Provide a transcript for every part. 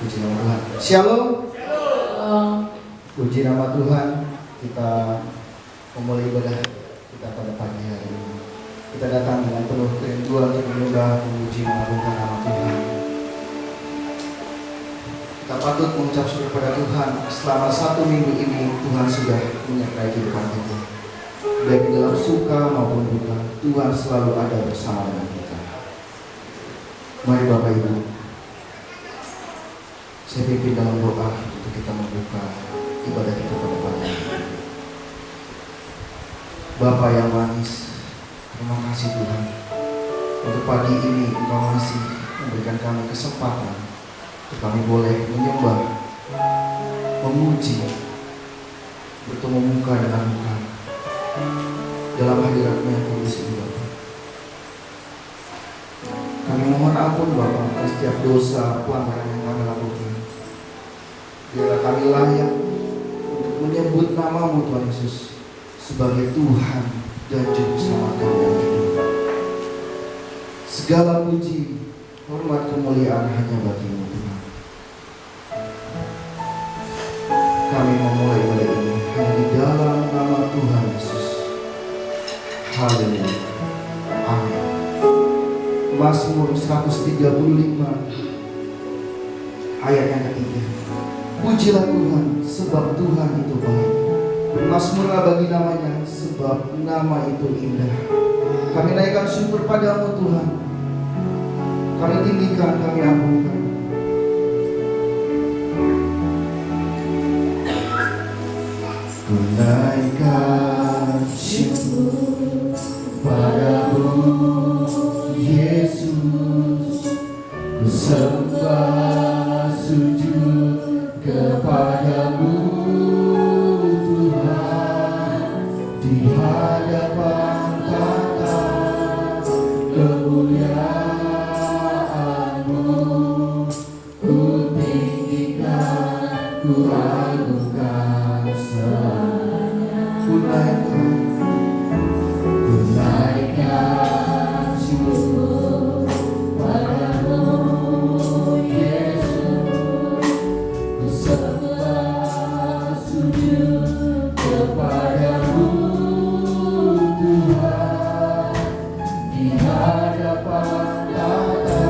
Puji nama Tuhan. Shalom. Puji nama Tuhan. Kita memulai ibadah kita pada pagi hari ini. Kita datang dengan penuh kerinduan untuk menyembah, memuji, mengagungkan nama Tuhan. Kita patut mengucap syukur pada Tuhan. Selama 1 minggu ini Tuhan sudah menyertai kehidupan kita. Baik di dalam suka maupun duka, Tuhan selalu ada bersama dengan kita. Mari Bapak Ibu, saya pimpin dalam doa untuk kita membuka ibadah kita pada pagi ini. Bapa yang manis, terima kasih Tuhan. Untuk pagi ini Engkau masih memberikan kami kesempatan untuk kami boleh menyembah, memuji, bertemu muka dengan muka dalam hadirat-Mu yang kudus ini Bapa. Kami mohon ampun Bapa atas setiap dosa pelanggaran yang kami lakukan. Biarlah kami layak untuk menyebut nama-Mu Tuhan Yesus sebagai Tuhan dan Juru Selamat kami yang hidup. Segala puji, hormat, kemuliaan hanya bagi-Mu Tuhan. Kami memulai ibadah ini hanya di dalam nama Tuhan Yesus. Haleluya. Amin. Mazmur 135 ayat yang ketiga. Pujilah Tuhan sebab Tuhan itu baik. Mazmurlah bagi namanya sebab nama itu indah. Kami naikkan syukur padamu Tuhan. Kami tinggikan, kami agungkan. Ku naikkan syukur padamu Yesus. Ku sembah sujud kepadamu Tuhan, di hadapan tata kemuliaan-Mu. Ku tinggikan, ku agungkan selamanya. Ku naikkan syukur padamu Yesus. Ku sembah sujud kepadamu Tuhan, di hadapan tata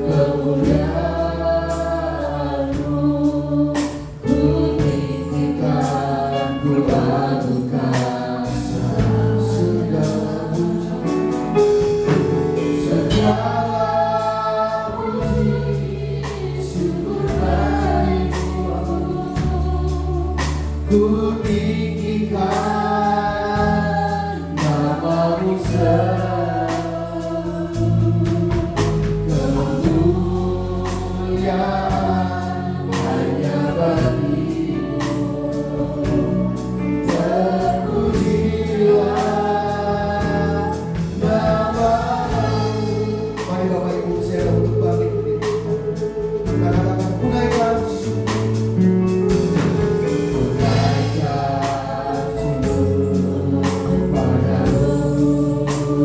kemuliaan-Mu. Ku tinggikan, ku agungkan segala puji, syukur bagimu. Ku tinggikan nama-Mu kemuliaan hanya bagi-Mu. Terpujilah nama-Mu. Mari Bapak Ibu saya untuk bangkit berdiri. Kita katakan ku naikkan syukur. Ku naikkan syukur padamu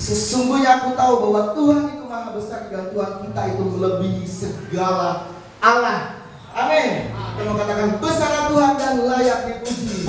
Sesungguhnya aku tahu bahwa Tuhan itu maha besar dan Tuhan kita itu melebihi segala Allah. Amin. Kita mau katakan besar Tuhan dan layak dipuji.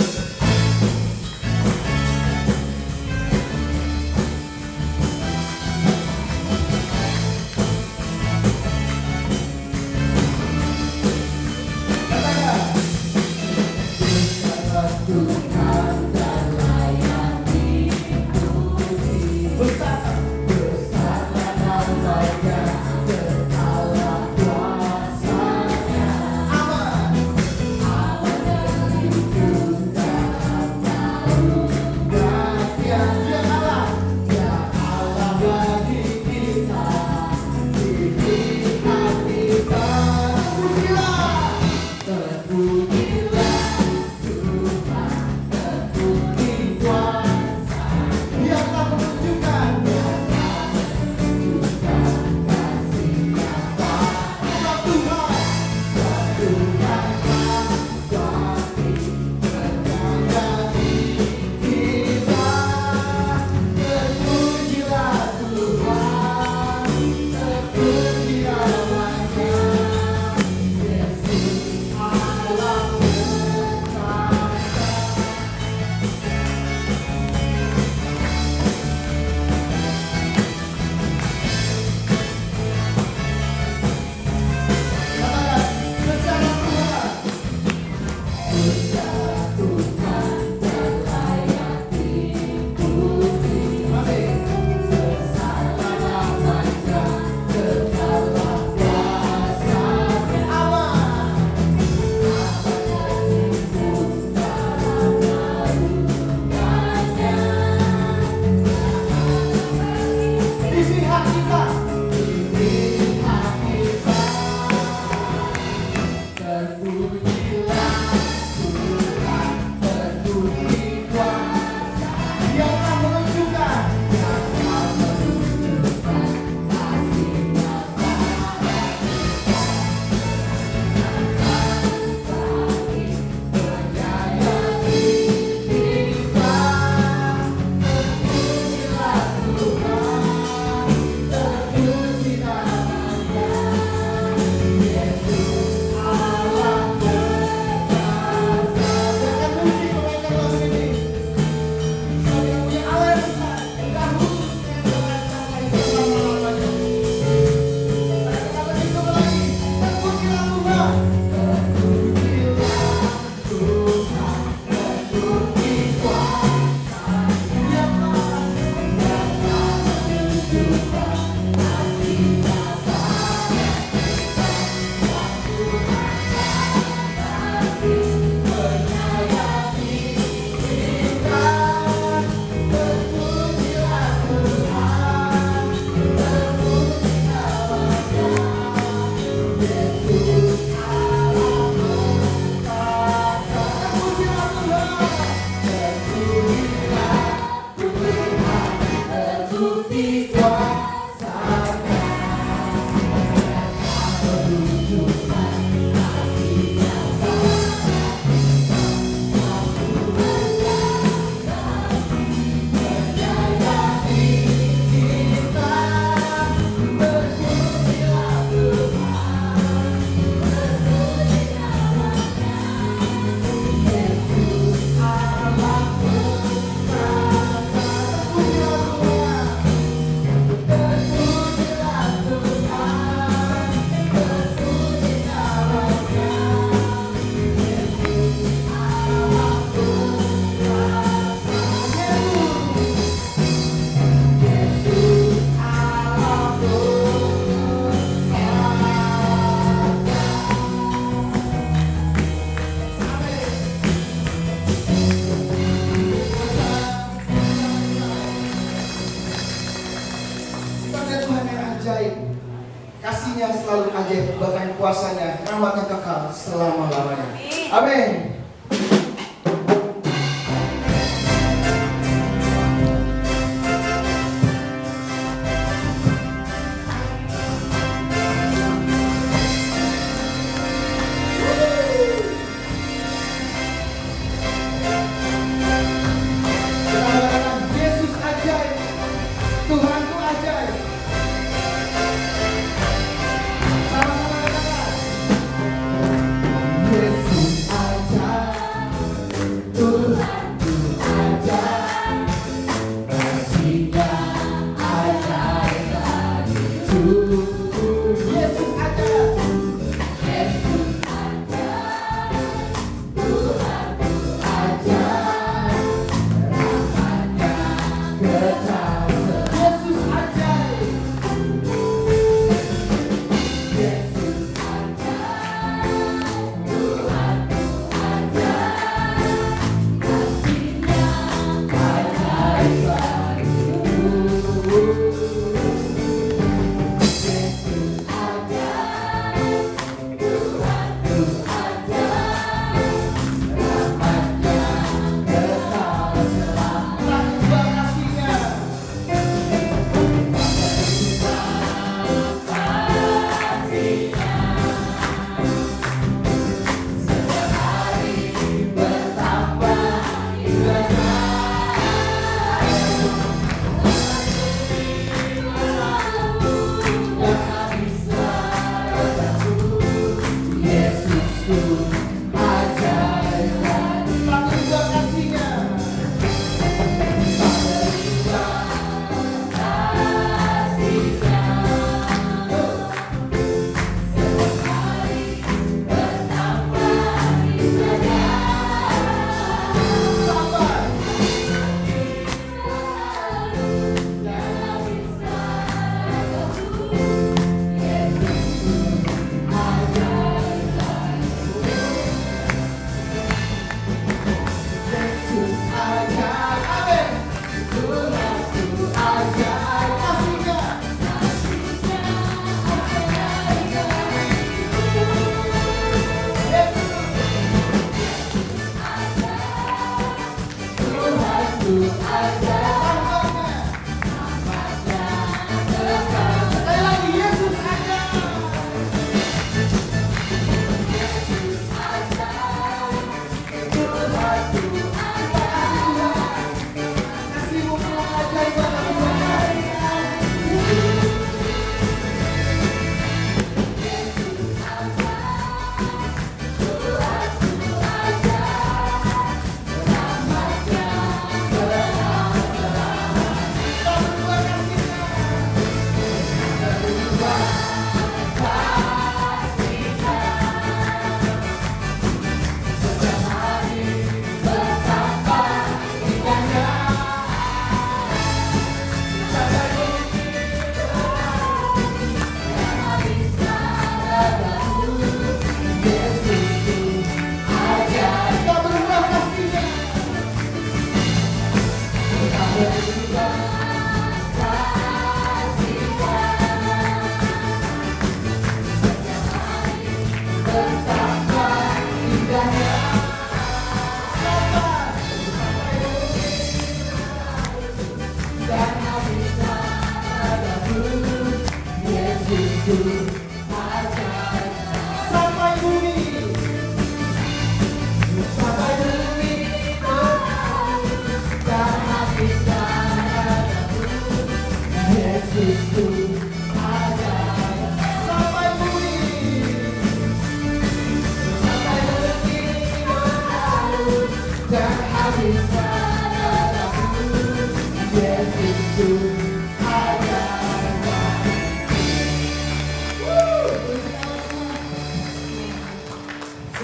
ajaib, bahkan kuasanya, rahmatnya kekal selama-lamanya. Amin.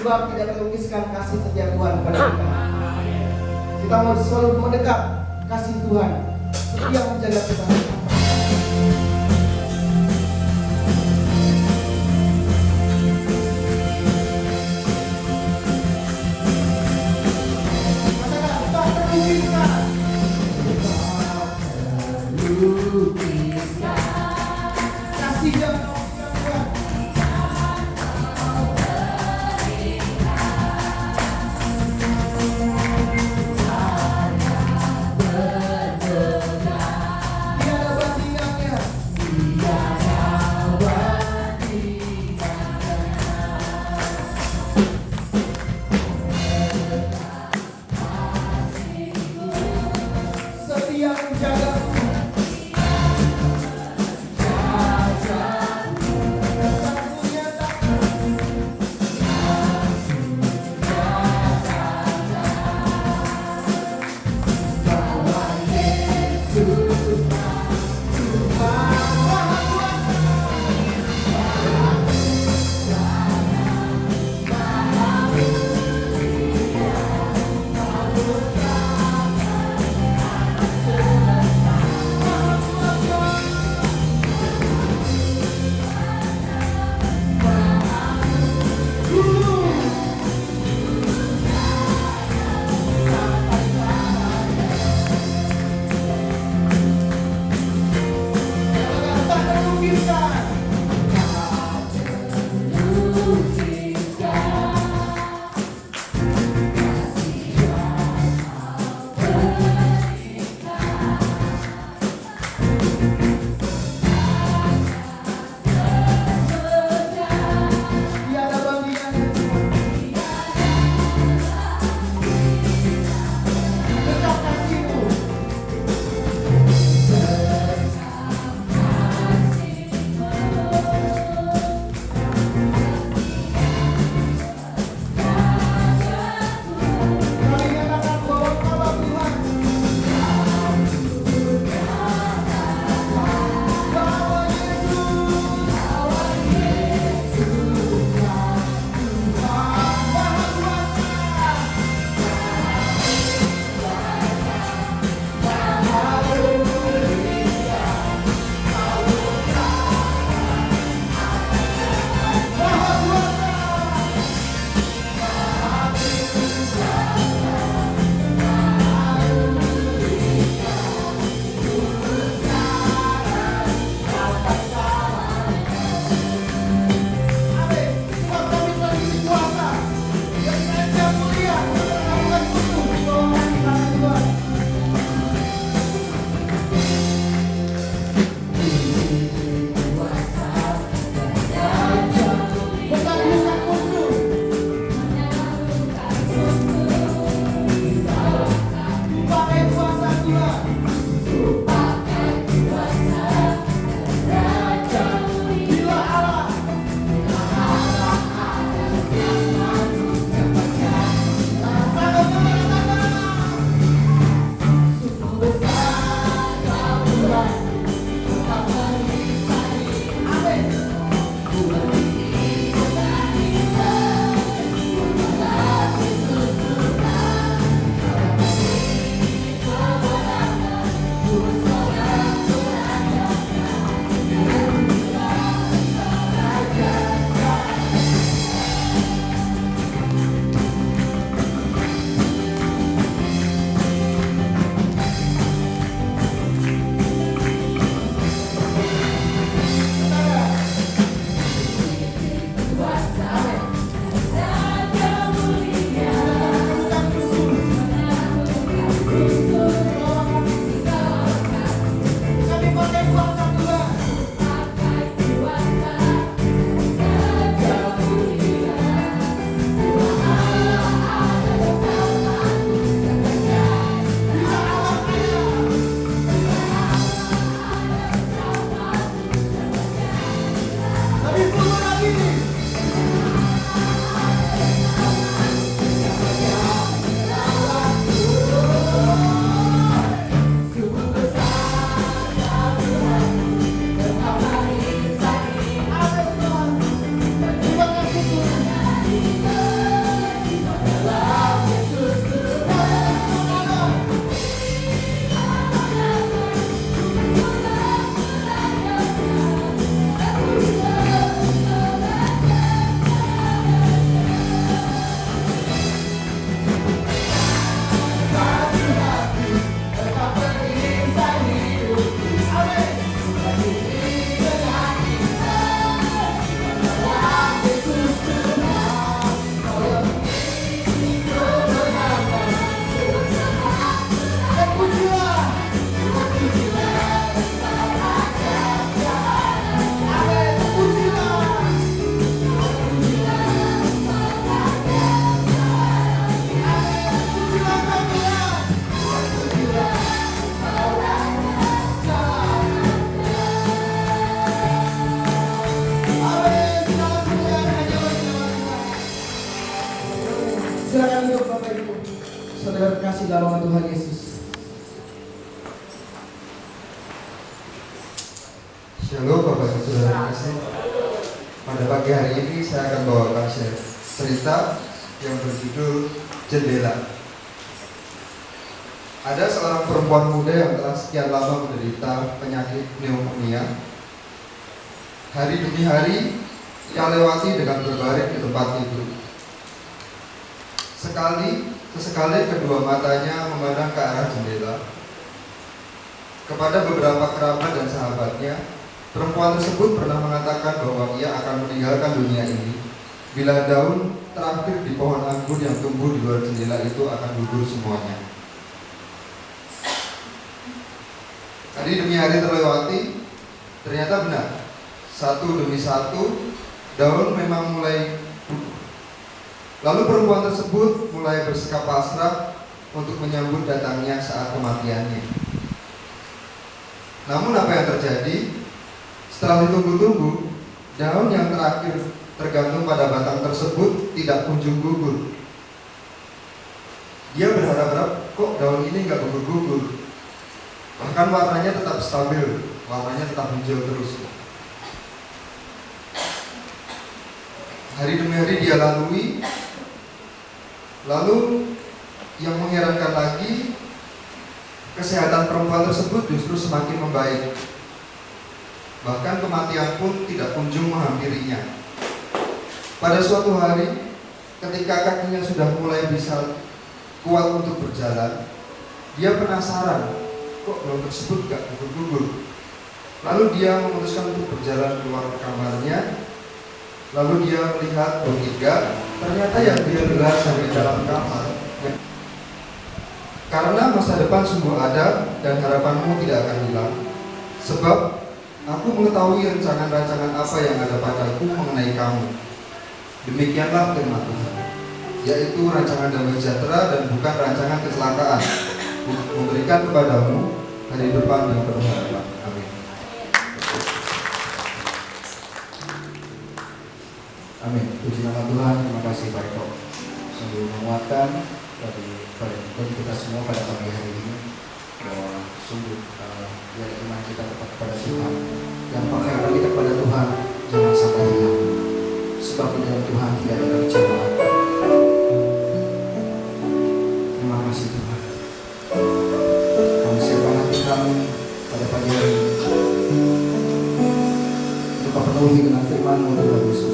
Sebab tidak melukiskan kasih setia Tuhan pada kita. Kita mau selalu mendekat kasih Tuhan, setia menjaga kita. Kasih yang Tuhan. saudara kasih dalam Tuhan Yesus. Shalom Bapak Ibu Saudara kasih. Pada pagi hari ini saya akan bawakan cerita yang berjudul Jendela. Ada seorang perempuan muda yang telah sekian lama menderita penyakit pneumonia. Hari demi hari ia lewati dengan berbaring di tempat tidur. Sesekali kedua matanya memandang ke arah jendela. Kepada beberapa kerabat dan sahabatnya, perempuan tersebut pernah mengatakan bahwa ia akan meninggalkan dunia ini bila daun terakhir di pohon anggur yang tumbuh di luar jendela itu akan gugur semuanya. Hari demi hari terlewati, ternyata benar. Satu demi satu, daun memang mulai gugur. Lalu perempuan tersebut mulai bersikap pasrah untuk menyambut datangnya saat kematiannya. Namun apa yang terjadi? Setelah ditunggu-tunggu, daun yang terakhir tergantung pada batang tersebut tidak kunjung gugur. Dia berharap-harap kok daun ini nggak gugur-gugur. Bahkan warnanya tetap stabil, warnanya tetap hijau terus. Hari demi hari dia lalui. Lalu yang mengherankan lagi, kesehatan perempuan tersebut justru semakin membaik. Bahkan kematian pun tidak kunjung menghampirinya. Pada suatu hari, ketika kakinya sudah mulai bisa kuat untuk berjalan, dia penasaran, kok daun tersebut gak gugur-gugur. Lalu dia memutuskan untuk berjalan keluar kamarnya. Lalu dia melihat bertiga, ternyata yang dia lihat sampai dalam kamar. Karena masa depan sungguh ada dan harapanmu tidak akan hilang. Sebab aku mengetahui rancangan-rancangan apa yang ada padaku mengenai kamu. Demikianlah firman Tuhan, yaitu rancangan damai sejahtera dan bukan rancangan kecelakaan, untuk memberikan kepadamu hari depan yang penuh harapan. Amin. Amin. Puji nama Tuhan. Terima kasih Pak Eko. Sungguh menguatkan bagi kita semua pada pagi hari ini bahwa sungguh iman kita kepada Tuhan dan pengharapan kita kepada Tuhan jangan sampai hilang. Sebab di dalam Tuhan tidak ada kecewaan. Terima kasih Tuhan. Kami siapkan hati kami pada pagi hari ini untuk penuhi dengan firman-Mu Tuhan Yesus.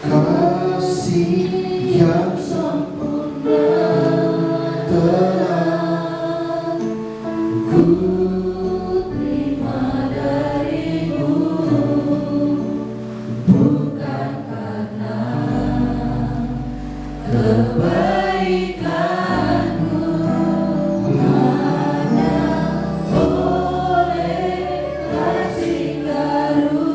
Kasih yang sempurna telah ku terima darimu, bukan karena kebaikanmu, hanya oleh kasih karunia-Mu.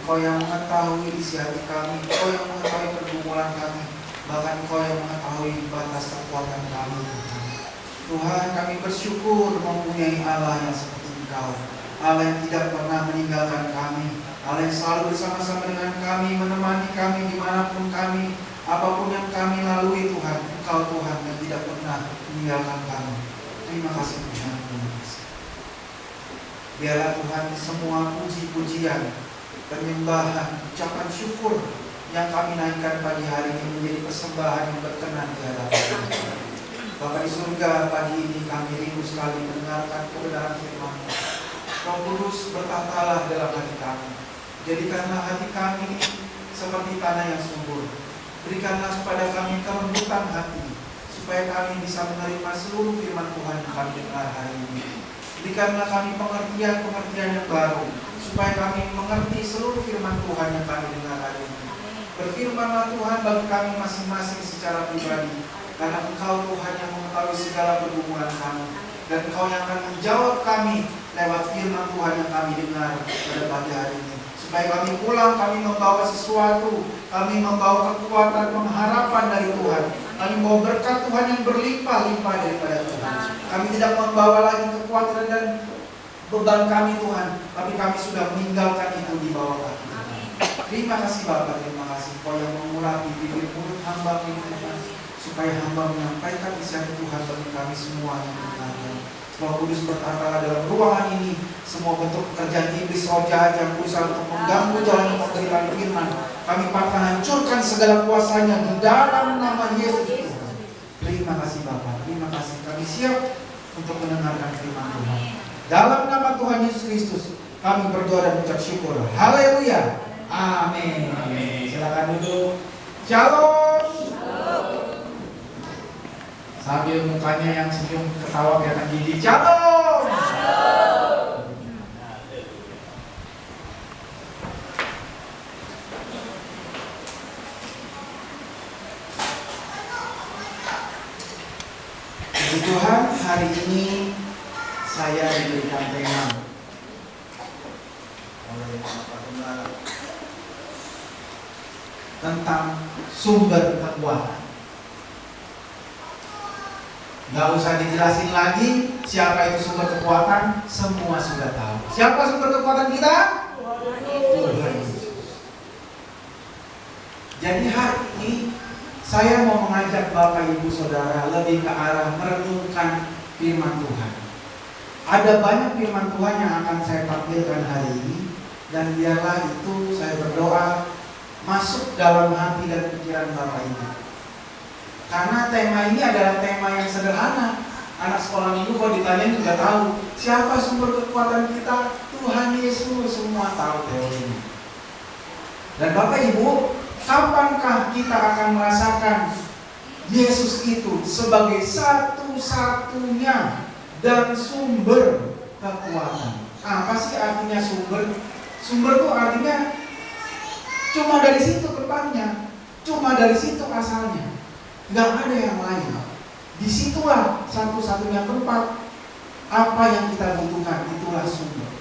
Engkau yang mengetahui isi hati kami, Engkau yang mengetahui pergumulan kami, bahkan Engkau yang mengetahui batas kekuatan kami. Tuhan, kami bersyukur mempunyai Allah yang seperti Engkau, Allah yang tidak pernah meninggalkan kami, Allah yang selalu bersama-sama dengan kami, menemani kami dimanapun kami, apapun yang kami lalui. Tuhan, Engkau Tuhan yang tidak pernah meninggalkan kami. Terima kasih Tuhan. Biarlah Tuhan semua puji-pujian, penyembahan, ucapan syukur yang kami naikkan pagi hari ini menjadi persembahan yang berkenan di hadapan Tuhan. Bapa di surga, pagi ini kami rindu sekali mendengarkan kebenaran firman. Roh Kudus, bertatalah dalam hati kami. Jadikanlah hati kami seperti tanah yang subur. Berikanlah kepada kami kelembutan hati, supaya kami bisa menerima seluruh firman Tuhan yang kami dengar hari ini. Berikanlah kami pengertian-pengertian yang baru, supaya kami mengerti seluruh firman Tuhan yang kami dengar hari ini. Berfirmanlah Tuhan bagi kami masing-masing secara pribadi, karena Engkau Tuhan yang mengetahui segala pergumulan kami, dan Engkau yang akan menjawab kami lewat firman Tuhan yang kami dengar pada pagi hari ini. Supaya kami pulang, kami membawa sesuatu, kami membawa kekuatan, pengharapan dari Tuhan. Kami membawa berkat Tuhan yang berlimpah-limpah daripada Tuhan. Kami tidak membawa lagi kekhawatiran dan beban kami Tuhan, tapi kami sudah meninggalkan itu di bawah kaki. Terima kasih Bapak, terima kasih Kau yang mengurapi bibir mulut hamba ini Tuhan, supaya hamba menyampaikan isi hati Tuhan bagi kami semua yang mendengarkan. Roh Kudus berkata dalam ruangan ini, semua bentuk pekerjaan iblis roh jahat yang berusaha untuk mengganggu jalan pemberitaan firman, kami patah hancurkan segala kuasanya di dalam nama Yesus Tuhan. Terima kasih Bapak, terima kasih. Kami siap untuk mendengarkan firman Tuhan. Dalam nama Tuhan Yesus Kristus, kami berdoa dan mengucap syukur. Haleluya. Amin. Silakan duduk. Shalom. Sambil mukanya yang senyum ketawa kelihatan gigi. Shalom. Puji Tuhan, hari ini saya diberikan tema oleh Bapak Gembala tentang sumber kekuatan. Gak usah dijelasin lagi siapa itu sumber kekuatan, semua sudah tahu. Siapa sumber kekuatan kita? Tuhan. Jadi hari ini saya mau mengajak Bapak Ibu Saudara lebih ke arah merenungkan firman Tuhan. Ada banyak firman Tuhan yang akan saya tampilkan hari ini, dan biarlah itu saya berdoa masuk dalam hati dan pikiran Bapak Ibu. Karena tema ini adalah tema yang sederhana. Anak sekolah minggu kalau ditanya juga tahu siapa sumber kekuatan kita, Tuhan Yesus, semua tahu teorinya. Dan Bapak Ibu, kapankah kita akan merasakan Yesus itu sebagai satu-satunya dan sumber kekuatan? Apa sih artinya sumber? Sumber itu artinya cuma dari situ tempatnya, cuma dari situ asalnya. Gak ada yang lain. Disitulah satu-satunya tempat. Apa yang kita butuhkan, itulah sumber.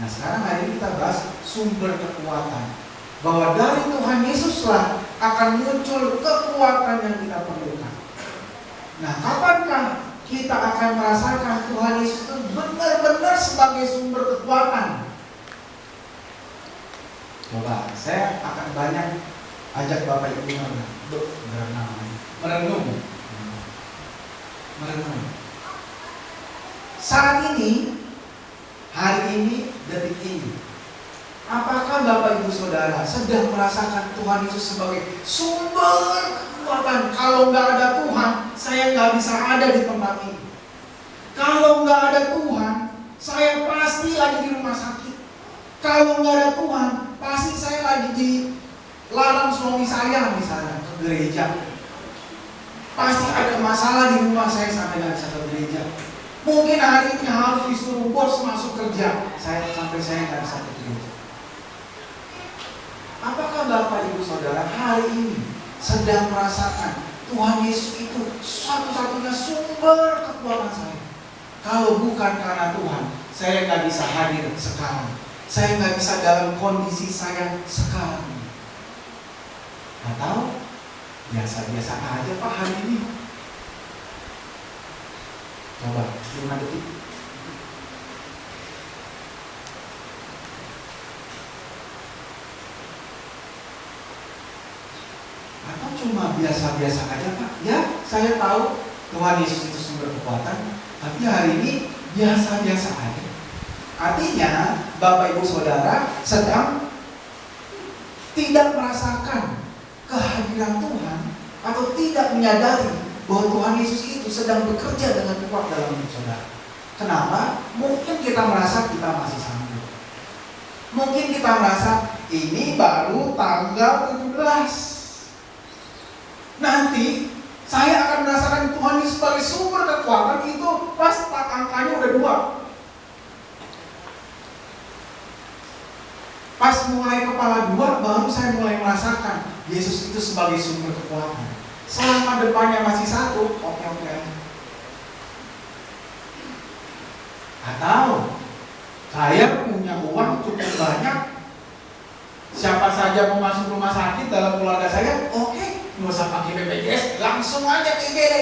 Nah sekarang hari ini kita bahas sumber kekuatan, bahwa dari Tuhan Yesuslah akan muncul kekuatan yang kita perlukan. Nah kapankah kita akan merasakan Tuhan Yesus itu benar-benar sebagai sumber kekuatan? Coba saya akan banyak ajak Bapak Ibu merenung. Saat ini, hari ini, detik ini, apakah Bapak Ibu Saudara sedang merasakan Tuhan Yesus sebagai sumber kekuatan? Kalau nggak ada Tuhan, saya nggak bisa ada di tempat ini. Kalau nggak ada Tuhan, saya pasti lagi di rumah sakit. Kalau nggak ada Tuhan, pasti saya lagi dilarang suami saya misalnya ke gereja. Pasti ada masalah di rumah saya sampai nggak bisa ke gereja. Mungkin hari ini harus disuruh bos masuk kerja, sampai saya nggak bisa ke gereja. Apakah Bapak Ibu Saudara hari ini sedang merasakan Tuhan Yesus itu satu-satunya sumber kekuatan saya? Kalau bukan karena Tuhan, saya nggak bisa hadir sekarang. Saya nggak bisa dalam kondisi saya sekarang. Atau biasa-biasa aja Pak hari ini. Coba 5 detik. Atau cuma biasa-biasa aja Pak. Ya saya tahu Tuhan Yesus itu sumber kekuatan, tapi hari ini biasa-biasa aja. Artinya Bapak Ibu Saudara sedang tidak merasakan kehadiran Tuhan, atau tidak menyadari bahwa Tuhan Yesus itu sedang bekerja dengan kuat dalam hidup saudara. Kenapa? Mungkin kita merasa kita masih sanggup. Mungkin kita merasa ini baru tanggal 17. Nanti saya akan merasakan Tuhan Yesus sebagai sumber kekuatan itu pas angkanya udah 2. Pas mulai kepala 2 baru saya mulai merasakan Yesus itu sebagai sumber kekuatan. Selama depannya masih 1, oke aja. Atau saya punya uang cukup banyak, siapa saja mau masuk rumah sakit dalam keluarga saya, oke, nggak usah pakai BPJS, langsung aja ke IGD.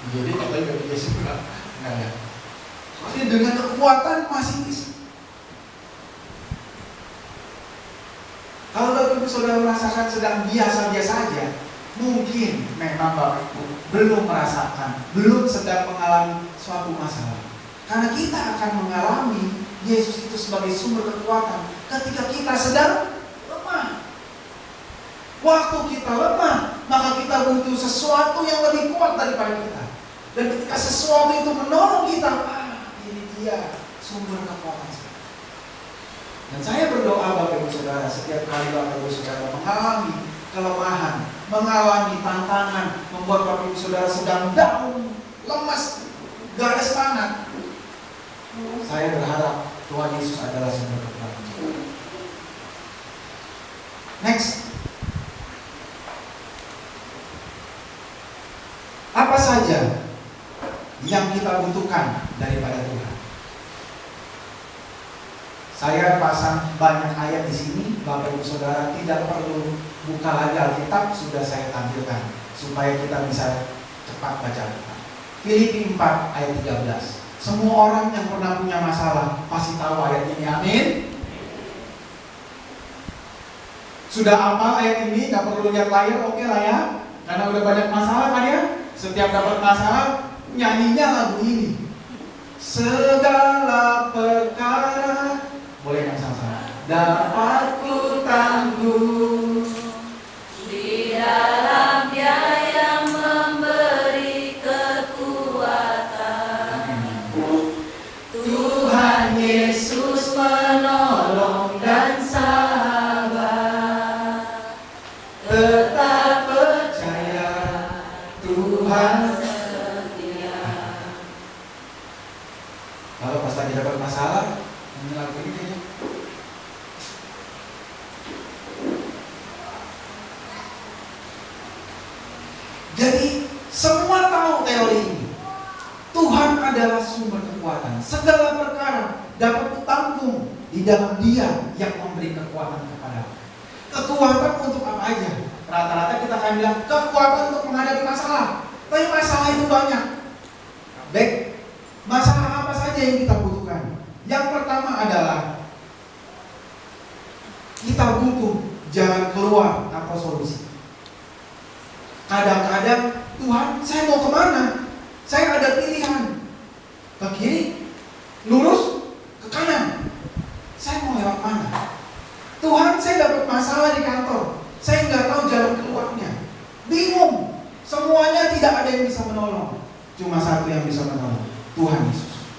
IGD katanya BPJS enggak ya. Tapi dengan kekuatan masih bisa. Kalau Bapak Ibu Saudara merasakan sedang biasa-biasa saja, mungkin memang Bapak Ibu belum merasakan, belum sedang mengalami suatu masalah. Karena kita akan mengalami Yesus itu sebagai sumber kekuatan ketika kita sedang lemah. Waktu kita lemah, maka kita butuh sesuatu yang lebih kuat daripada kita. Dan ketika sesuatu itu menolong kita, ini dia sumber kekuatan. Dan saya berdoa Bapak Ibu Saudara, setiap kali Bapak Ibu Saudara mengalami kelemahan, mengalami tantangan, membuat Bapak Ibu Saudara sedang down, lemas, gak ada semangat, saya berharap Tuhan Yesus adalah sumber kekuatan. Next. Apa saja yang kita butuhkan daripada Tuhan? Saya pasang banyak ayat di sini, Bapak Ibu Saudara tidak perlu buka lagi Alkitab, sudah saya tampilkan supaya kita bisa cepat baca Alkitab. Filipi 4 ayat 13. Semua orang yang pernah punya masalah pasti tahu ayat ini, amin. Sudah hafal ayat ini, nggak perlu lihat layar, oke lah ya, karena udah banyak masalah kan ya. Setiap dapat masalah nyanyinya lagu ini. Segala perkara, boleh yang sama-sama, dapat ku tangguh di dalam Dia yang memberi kekuatan. Tuhan Yesus menolong dan sabar. Tetap percaya Tuhan setia. Kalau pas lagi dapat masalah, ini lagu ini kayaknya. Jadi semua tahu teori ini. Tuhan adalah sumber kekuatan. Segala perkara dapat ditampung di dalam Dia yang memberi kekuatan kepada. Kekuatan untuk apa aja? Rata-rata kita akan bilang kekuatan untuk menghadapi masalah. Tapi masalah itu banyak. Baik, masalah apa saja yang kita butuhkan? Yang pertama adalah kita butuh jalan keluar atau solusi. Kadang-kadang Tuhan, saya mau kemana? Saya ada pilihan ke kiri, lurus, ke kanan. Saya mau lewat mana? Tuhan, saya dapat masalah di kantor. Saya nggak tahu jalan keluarnya. Bingung. Semuanya tidak ada yang bisa menolong. Cuma satu yang bisa menolong, Tuhan Yesus.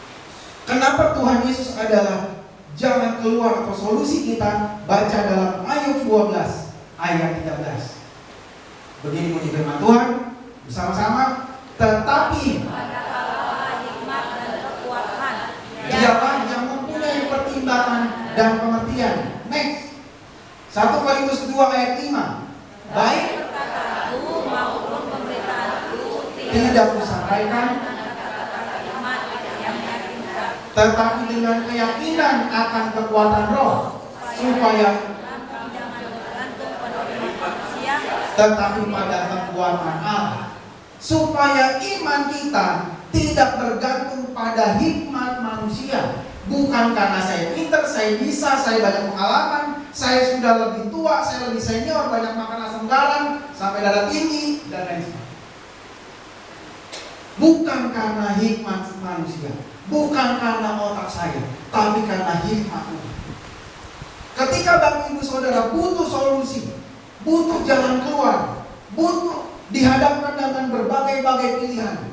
Kenapa Tuhan Yesus adalah jalan keluar atau solusi kita? Baca dalam Ayub 12 ayat 13. Begini bunyi firman Tuhan bersama-sama. Tetapi Pada Allah hikmat dan kekuatan. Dialah yang mempunyai pertimbangan dan pengertian. Next. 1 Korintus 2 ayat 5. Baik Perkataanku maupun pemberitaanku tidak kusampaikan, kata-kata hikmat yang meyakinkan, tetapi dengan keyakinan akan kekuatan roh, supaya jangan bergantung pada manusia, tetapi pada kekuatan Allah, supaya iman kita tidak bergantung pada hikmat manusia. Bukan karena saya pintar, saya bisa, saya banyak pengalaman, saya sudah lebih tua, saya lebih senior, banyak makan asam garam, sampai darah tinggi, dan lain sebagainya. Bukan karena hikmat manusia, bukan karena otak saya, tapi karena hikmat Tuhan. Ketika Bapak Ibu Saudara butuh solusi, butuh jalan keluar, butuh dihadapkan dengan berbagai-bagai pilihan.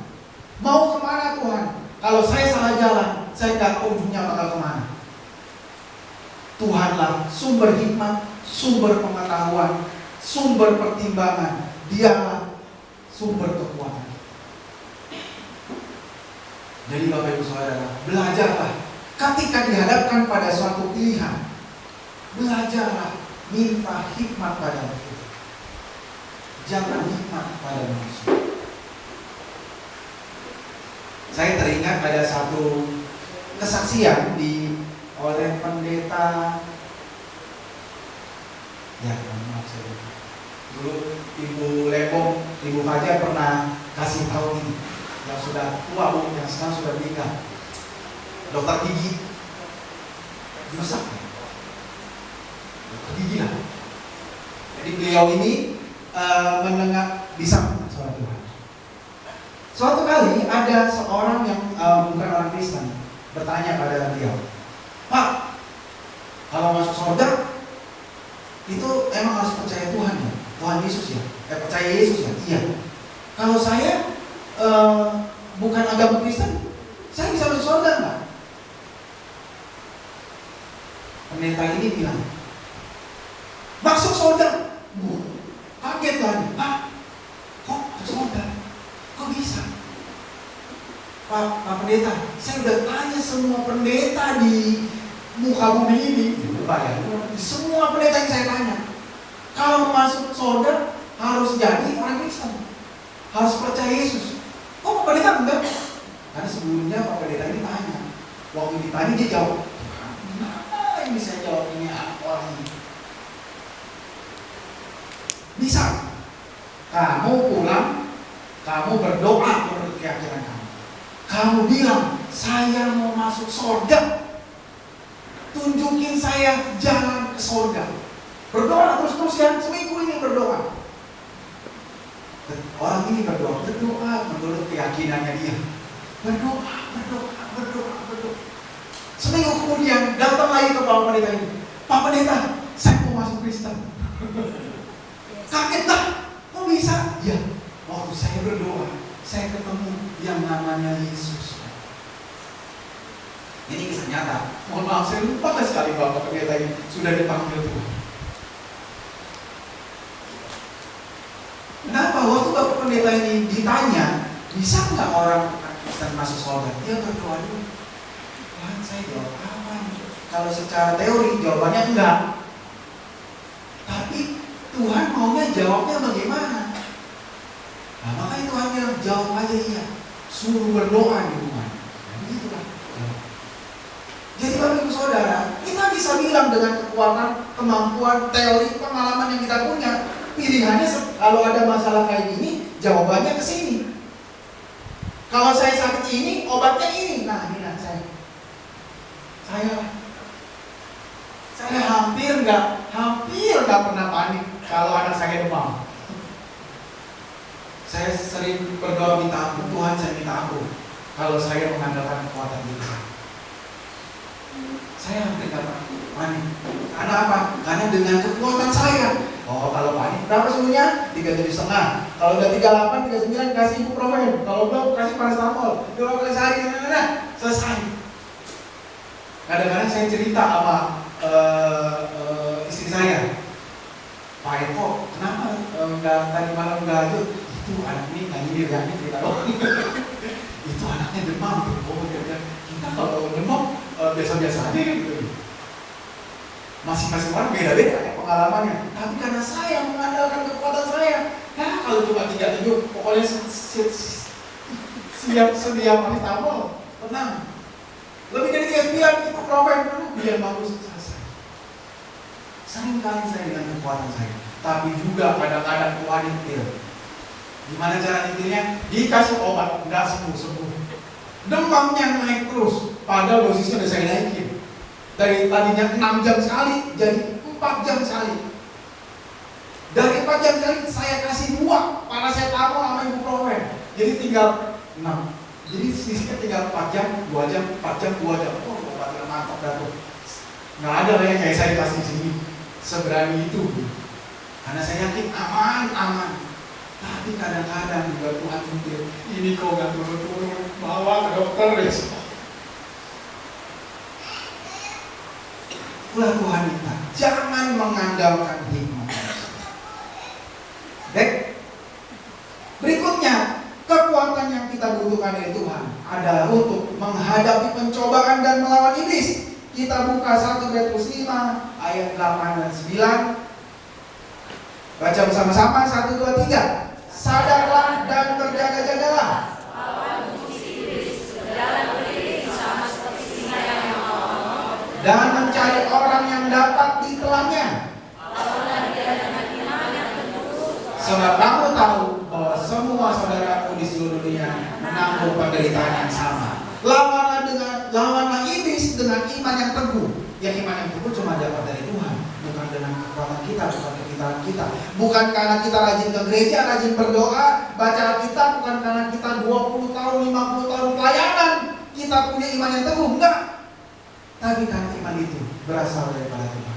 Mau kemana Tuhan? Kalau saya salah jalan, saya nggak tahu ujungnya bakal kemana. Tuhanlah sumber hikmat, sumber pengetahuan, sumber pertimbangan. Dialah sumber kekuatan. Jadi Bapak Ibu Saudara, belajarlah ketika dihadapkan pada suatu pilihan. Belajarlah minta hikmat pada Tuhan. Jangan hikmat pada manusia. Saya teringat ada satu kesaksian oleh pendeta. Ya, maaf saya lupa. Dulu Ibu Lebong, Ibu Fajar pernah kasih tahu ini, yang sudah tua, yang sekarang sudah menikah. dokter gigi, rusak ya? Dokter gigi lah. Jadi beliau ini mendengar bisa suara Tuhan. Suatu kali ada seorang yang bukan orang Kristen bertanya pada beliau, Pak, kalau masuk surga itu emang harus percaya Tuhan ya? Tuhan Yesus ya? Percaya Yesus ya? Iya. Kalau saya bukan agama Kristen, saya bisa masuk surga nggak? Pendeta ini bilang, masuk surga. Kaget lagi. Hah? Kok masuk surga? Kok bisa? Pak pendeta, saya udah tanya semua pendeta di muka bumi ini, Pak ya. Semua pendeta yang saya tanya, kalau masuk surga harus jadi orang Kristen, harus percaya Yesus. Kok Pak pendeta enggak? Karena sebelumnya Pak pendeta ini tanya, waktu ditanya dia jawab, nah, ini saya jawab ini orang ini. Bisa, kamu pulang, kamu berdoa menurut keyakinan kamu. Kamu bilang, saya mau masuk surga. Tunjukin saya jalan ke surga. Berdoa terus-terus ya, seminggu ini berdoa. Orang ini berdoa menurut keyakinannya dia. Berdoa. Seminggu kemudian datang lagi ke Pak Pendeta ini. Pak Pendeta, saya mau masuk Kristen. Kaget dah, kok bisa? Ya, waktu saya berdoa, saya ketemu yang namanya Yesus. Ini kisah nyata. Mohon maaf, saya lupa sekali Bapak Pendeta ini sudah dipanggil Tuhan. Kenapa? Waktu Bapak Pendeta ini ditanya, bisa nggak orang Kristen masuk surga? Dia berdoa dulu. Tuhan, saya jawab apa? Kalau secara teori jawabannya enggak. Tapi Tuhan maunya jawabnya bagaimana? Nah, makanya Tuhan bilang, jawab aja iya. Suruh berdoa di rumah. Nah, begitulah. Jadi Bapak Ibu Saudara, kita bisa bilang dengan kekuatan, kemampuan, teori, pengalaman yang kita punya, pilihannya kalau ada masalah kayak gini, jawabannya ke sini. Kalau saya sakit ini, obatnya ini. Nah, ini saya hampir nggak pernah panik kalau anak saya demam. Saya sering berdoa minta ampun, Tuhan saya minta ampun kalau saya mengandalkan kekuatan diri. Saya hampir nggak panik. Karena apa? Karena dengan kekuatan saya. Oh, kalau panik berapa suhunya? 37,5. Kalau udah 38, 39 kasih ibuprofen. Kalau belum kasih paracetamol. 2 kali sehari, selesai. Kadang-kadang saya cerita sama istri saya, Pak Eko, kenapa tadi malam nggak lanjut? Itu anak ini nggak nyindir ya, ini cerita doang. Itu anaknya demam. Oh, kita kalau demam biasa-biasa aja gitu. Masing-masing orang beda-beda ya pengalamannya. Tapi karena saya mengandalkan kekuatan saya, nah kalau cuma 37, pokoknya siap sedia paracetamol, tenang. Lebih dari 39 itu proven biar bagus selesai. Sering kali saya dengan kekuatan saya, tapi juga kadang-kadang Tuhan nyetir. Gimana cara nyetirnya? Dikasih obat, nggak sembuh-sembuh. Demamnya naik terus, padahal dosisnya udah saya naikin. Dari tadinya 6 jam sekali, jadi 4 jam sekali. Dari 4 jam sekali, saya kasih 2 paracetamol sama ibuprofen. Jadi tinggal 6. Jadi sisanya tinggal 4 jam, 2 jam, 4 jam, 2 jam. Oh, obatnya mantap dah tuh. Nggak ada yang kayak saya dikasih di sini. Seberani itu. Karena saya yakin aman. Tapi kadang-kadang juga Tuhan mikir, ini kok nggak turun-turun, bawa ke dokter besok. Itulah Tuhan kita. Jangan mengandalkan hikmat. Baik. Berikutnya, kekuatan yang kita butuhkan dari Tuhan adalah untuk menghadapi pencobaan dan melawan iblis. Kita buka 1 Petrus 5 ayat 8 dan 9. Baca bersama-sama 1, 2, 3. Sadarlah dan berjaga-jagalah. Dan mencari orang yang dapat ditelannya. Sebab kamu tahu bahwa semua saudaraku di seluruh dunia menanggung penderitaan yang sama. Lawanlah tipis dengan iman yang teguh. Yang iman yang teguh cuma dapat dari Tuhan, bukan dengan kekuatan kita, bukan kepintaran kita. Bukan karena kita rajin ke gereja, rajin berdoa, baca Alkitab, bukan karena kita 20 tahun, 50 tahun pelayanan kita punya iman yang teguh, enggak. Tapi karena iman itu berasal daripada Tuhan.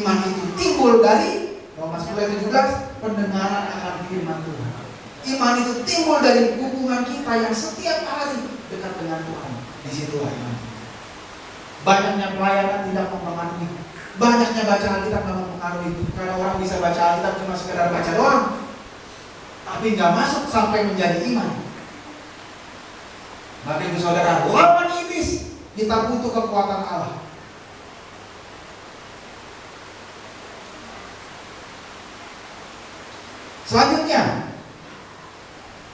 Iman itu timbul dari Roma 10:17, pendengaran akan firman Tuhan. Iman itu timbul dari hubungan kita yang setiap hari dekat dengan Tuhan. Disitulah iman. Banyaknya pelayanan tidak mempengaruhi. Banyaknya baca Alkitab tidak mempengaruhi. Karena orang bisa baca Alkitab cuma sekedar baca doang, tapi nggak masuk sampai menjadi iman. Bapak Ibu Saudara, lawan iblis, kita butuh kekuatan Allah. Selanjutnya,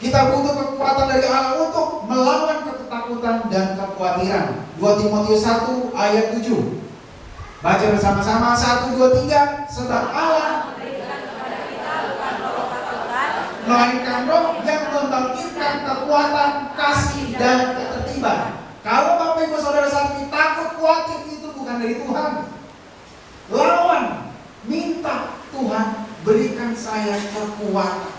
kita butuh kekuatan dari Allah untuk melawan ketakutan dan kekhawatiran. 2 Timotius 1 ayat 7. Baca bersama-sama, 1, 2, 3. Sebab Allah melainkan roh yang membangkitkan kekuatan, kasih, dan ketertiban. Kalau Bapak Ibu Saudara saat ini takut, khawatir, itu bukan dari Tuhan. Lawan, minta Tuhan berikan saya kekuatan.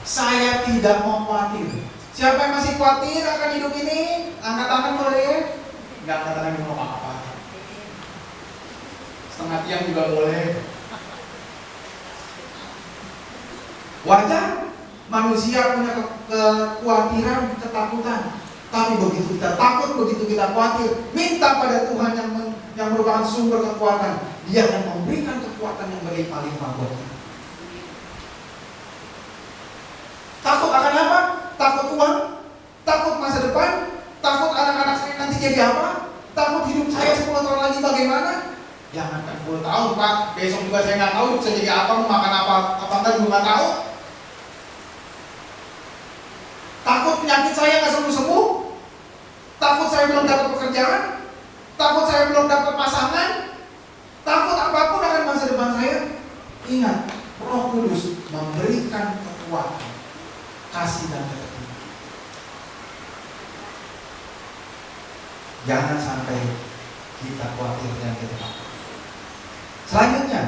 Saya tidak mau khawatir. Siapa yang masih khawatir akan hidup ini? Angkat tangan boleh? Enggak angkat tangan mau apa-apa. Setengah tiang juga boleh. Wajar, manusia punya kekhawatiran, ketakutan. Tapi begitu kita takut, begitu kita khawatir, minta pada Tuhan yang merupakan sumber kekuatan, Dia akan memberikan kekuatan yang berlimpah-limpah buat kita. Takut akan apa? Takut uang? Takut masa depan? Takut anak-anak saya nanti jadi apa? Takut hidup saya 10 tahun lagi bagaimana? Jangan kan 10 tahun Pak, besok juga saya nggak tahu bisa jadi apa, mau makan apa enggak juga nggak tahu. Takut penyakit saya nggak sembuh-sembuh? Takut saya belum dapat pekerjaan? Takut saya belum dapat pasangan? Takut apapun akan masa depan saya? Ingat, Roh Kudus memberikan kekuatan, kasih dan ketertiban. Jangan sampai kita khawatir dan kita takut. Selanjutnya,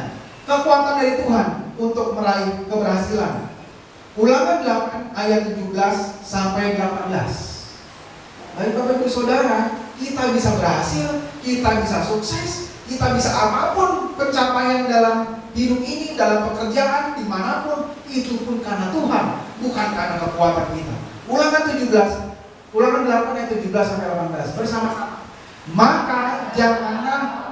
kekuatan dari Tuhan untuk meraih keberhasilan. Ulangan 8 ayat 17 sampai 18. Baik Bapak Ibu Saudara, kita bisa berhasil, kita bisa sukses, kita bisa apapun pencapaian dalam hidup ini, dalam pekerjaan, dimanapun, itu pun karena Tuhan, bukan karena kekuatan kita. Ulangan 8 ayat 17 sampai 18 bersama-sama. Maka janganlah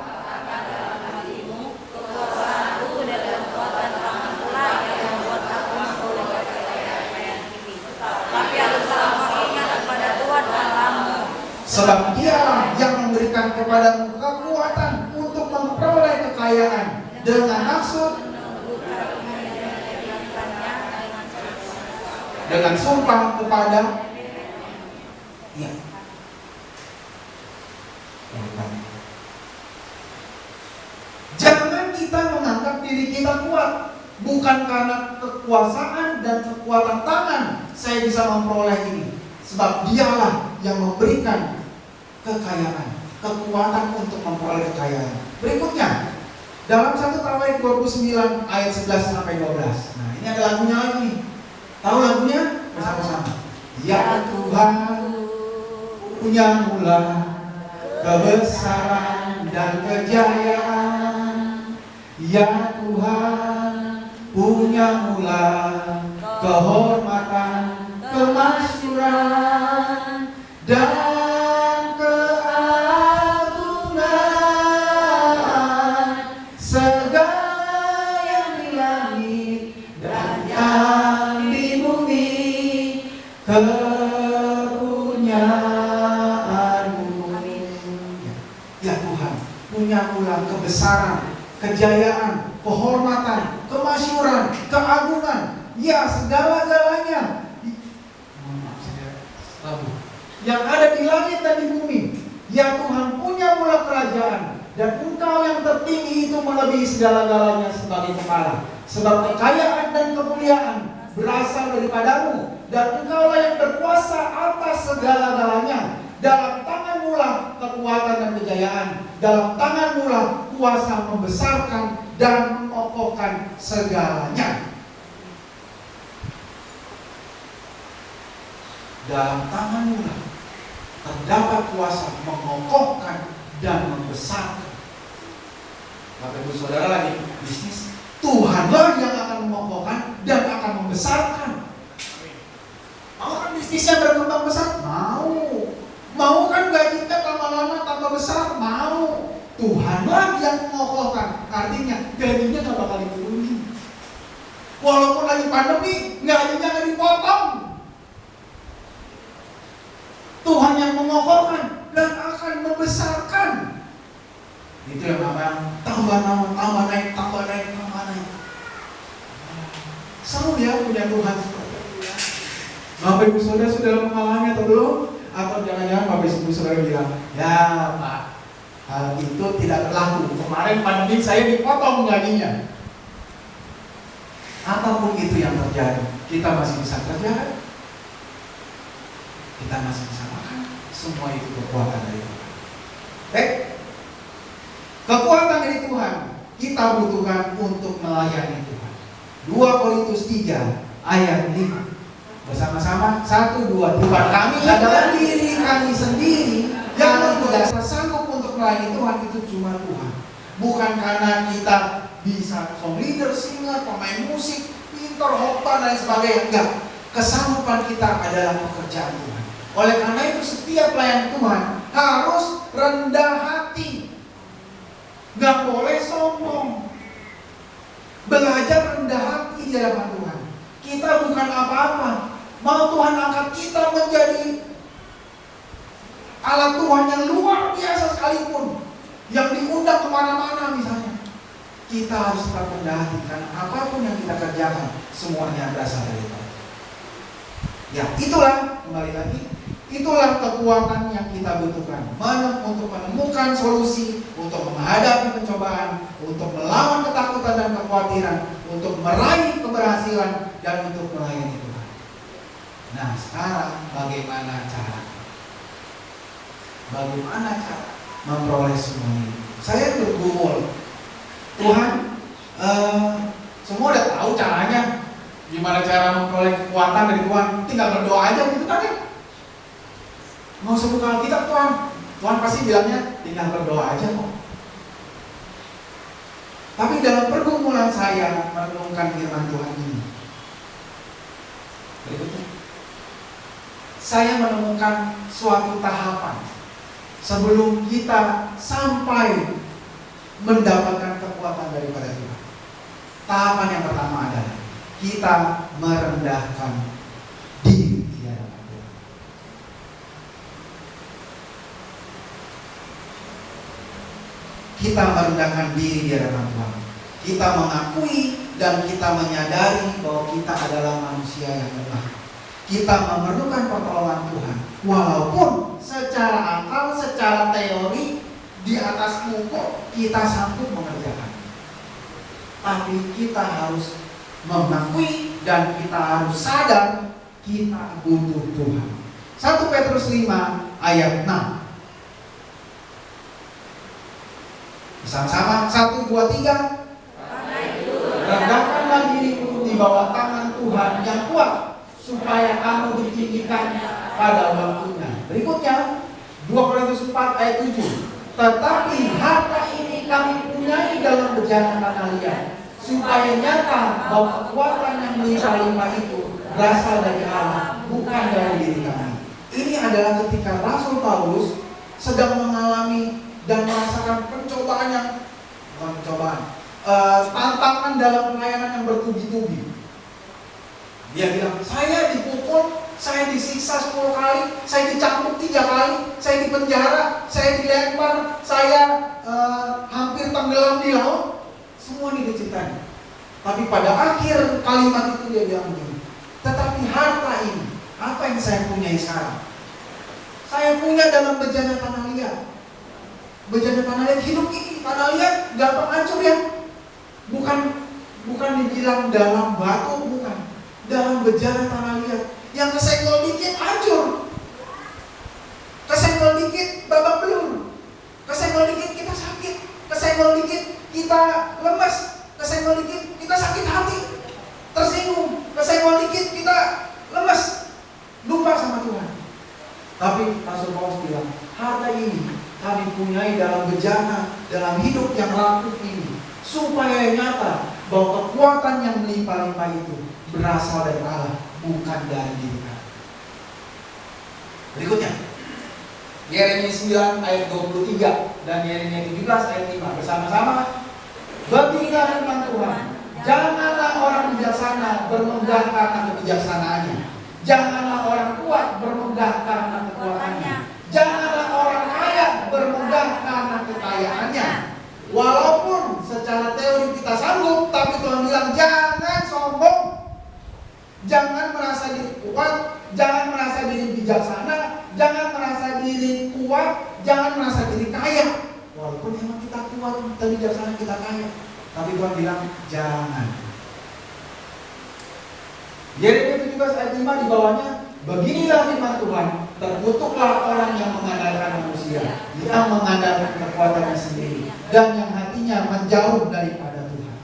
sebab Dialah yang memberikan kepadamu kekuatan untuk memperoleh kekayaan dengan maksud, dengan sumpah kepada ya. Jangan kita menganggap diri kita kuat, bukan karena kekuasaan dan kekuatan tangan saya bisa memperoleh ini. Sebab Dialah yang memberikan kekayaan, kekuatan untuk memperoleh kekayaan. Berikutnya, dalam 1 Tawarikh 29 ayat 11 sampai 12. Nah, ini ada lagunya lagi. Tahu lagunya? Bersama-sama. Ya Tuhan, punya mula kebesaran dan kejayaan. Ya Tuhan, punya mula kehormatan, kemasyuran, dan kepunyaanmu. Ya Tuhan, punya mula kebesaran, kejayaan, kehormatan, kemasyuran, keagungan, ya segala-galanya yang ada di langit dan di bumi. Ya Tuhan, punya mula kerajaan, dan Engkau yang tertinggi itu melebihi segala-galanya sebagai kepala. Sebab kekayaan dan kemuliaan berasal daripadamu, dan Engkaulah yang berkuasa atas segala-galanya. Dalam tangan-Mu lah dalam tanganmu lah kuasa membesarkan dan mengokohkan segalanya. Dalam tanganmu lah terdapat kuasa mengokohkan dan membesarkan. Bapak Ibu Saudara lagi bisnis, Tuhanlah yang akan mengokohkan dan akan membesarkan. Mau kan bisnisnya berkembang besar? Mau. Mau kan gajinya lama-lama tambah besar? Mau. Tuhanlah yang mengokohkan. Artinya gajinya gak bakal diturunin. Walaupun lagi pandemi, gajinya gak dipotong. Tuhan yang mengokohkan dan akan membesarkan. Itu yang namanya tambah naik. Seru ya punya Tuhan seperti itu ya. Bapak Ibu Saudara sudah mengalami atau belum? Atau jangan-jangan Bapak Ibu Saudara bilang, ya Pak, hal itu tidak berlaku. Kemarin pandemi saya dipotong gajinya. Apapun itu yang terjadi, kita masih bisa kerja. Kita masih bisa makan. Semua itu kekuatan dari Tuhan. Baik. Kekuatan dari Tuhan kita butuhkan untuk melayani Tuhan. 2 Korintus 3 ayat 5. Bersama-sama 1, 2. Tuhan kami adalah diri kami sendiri yang tidak sanggup untuk melayani Tuhan. Itu cuma Tuhan. Bukan karena kita bisa song leader, singer, pemain musik, pintar, khotbah dan sebagainya. Enggak. Kesanggupan kita adalah pekerjaan Tuhan. Oleh karena itu setiap pelayan Tuhan harus rendah hati. Gak boleh sombong. Belajar rendah hati di hadapan Tuhan. Kita bukan apa-apa. Mau Tuhan angkat kita menjadi alat Tuhan yang luar biasa sekalipun, yang diundang kemana-mana misalnya, kita harus tetap rendah hati. Karena apapun yang kita kerjakan, semuanya berasal dari Tuhan. Ya itulah, kembali lagi, itulah kekuatan yang kita butuhkan untuk menemukan solusi, untuk menghadapi pencobaan, untuk melawan ketakutan dan kekhawatiran, untuk meraih keberhasilan, dan untuk melayani Tuhan. Nah sekarang bagaimana cara? Bagaimana cara memperoleh semua ini? Saya bergumul, Tuhan, semua udah tahu caranya. Gimana cara memperoleh kekuatan dari Tuhan? Tinggal berdoa aja gitu kan ya? Mau usah buka Alkitab Tuhan. Tuhan pasti bilangnya tinggal berdoa aja kok. Tapi dalam pergumulan saya merenungkan firman Tuhan ini, berikutnya, saya menemukan suatu tahapan sebelum kita sampai mendapatkan kekuatan daripada Tuhan. Tahapan yang pertama adalah kita merendahkan diri di hadapan Tuhan. Kita merendahkan diri di hadapan Tuhan. Kita mengakui dan kita menyadari bahwa kita adalah manusia yang lemah. Kita memerlukan pertolongan Tuhan. Walaupun secara akal, secara teori, di atas pokok kita sanggup mengerjakan. Tapi kita harus mengakui dan kita harus sadar kita butuh Tuhan. 1 Petrus 5 ayat 6. Bersama-sama 1, 2, 3. Rendahkanlah dirimu di bawah tangan Tuhan yang kuat, supaya kamu ditinggikan pada waktunya. Berikutnya 2 Korintus 4 ayat 7. Tetapi harta ini kami punyai dalam bejana tanah liat, supaya nyata bahwa kekuatan yang melimpah-limpah itu berasal dari Allah, bukan dari diri kami. Ini adalah ketika Rasul Paulus sedang mengalami dan merasakan tantangan dalam pelayanan yang bertubi-tubi. Dia bilang, saya dipukul, saya disiksa 10 kali, saya dicambuk 3 kali, saya dipenjara, saya dilempar, saya hampir tenggelam di laut. Semua ini diceritain. Tapi pada akhir kalimat itu dia bilang begini, tetapi harta ini, apa yang saya punyai sekarang? Saya punya dalam bejana tanah liat. Bejana tanah liat, hidup ini tanah liat gampang hancur ya. Bukan dibilang dalam batu, bukan. Dalam bejana tanah liat, yang kesenggol dikit hancur, kesenggol dikit babak belur, kesenggol dikit kita kami punyai dalam bejana, dalam hidup yang rapuh ini, supaya nyata bahwa kekuatan yang melimpah-limpah itu berasal dari Allah, bukan dari diri kami. Berikutnya, Yeremia 9 ayat 23 dan Yeremia 17 ayat 5 bersama-sama. Beginilah firman Tuhan, janganlah orang bijaksana bermegah karena kebijaksanaannya, janganlah orang kuat bermegah karena kekuatannya, janganlah orang kaya bermegah karena kekayaannya. Walaupun secara teori kita sanggup, tapi Tuhan bilang jangan sombong, jangan merasa diri kuat, jangan merasa diri bijaksana, jangan merasa diri kuat, jangan merasa diri kaya. Walaupun memang kita kuat, kita bijaksana, kita kaya, tapi Tuhan bilang jangan. Yeremia 17 ayat 5 di bawahnya, beginilah firman Tuhan, terkutuklah orang yang mengandalkan manusia, yang mengandalkan kekuatannya sendiri, dan yang hatinya menjauh daripada Tuhan.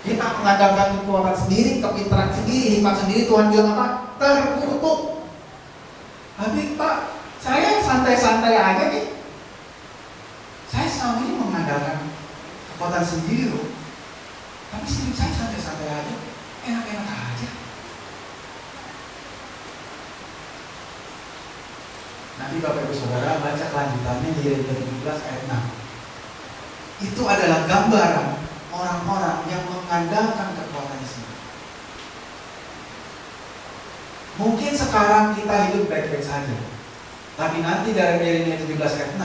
Kita mengandalkan kekuatan sendiri, kepintaran sendiri, hikmat sendiri. Tuhan bilang apa? Terkutuk. Tapi Pak, saya santai-santai aja nih. Saya selama ini mengandalkan kekuatan sendiri loh. Tapi hidup saya santai-santai aja, enak-enak aja. Nanti Bapak Ibu Saudara baca kelanjutannya di Yeremia 17 ayat 6. Itu adalah gambaran orang-orang yang mengandalkan kekuatannya sendiri. Mungkin sekarang kita hidup baik-baik saja, tapi nanti dari Yeremia 17 ayat 6,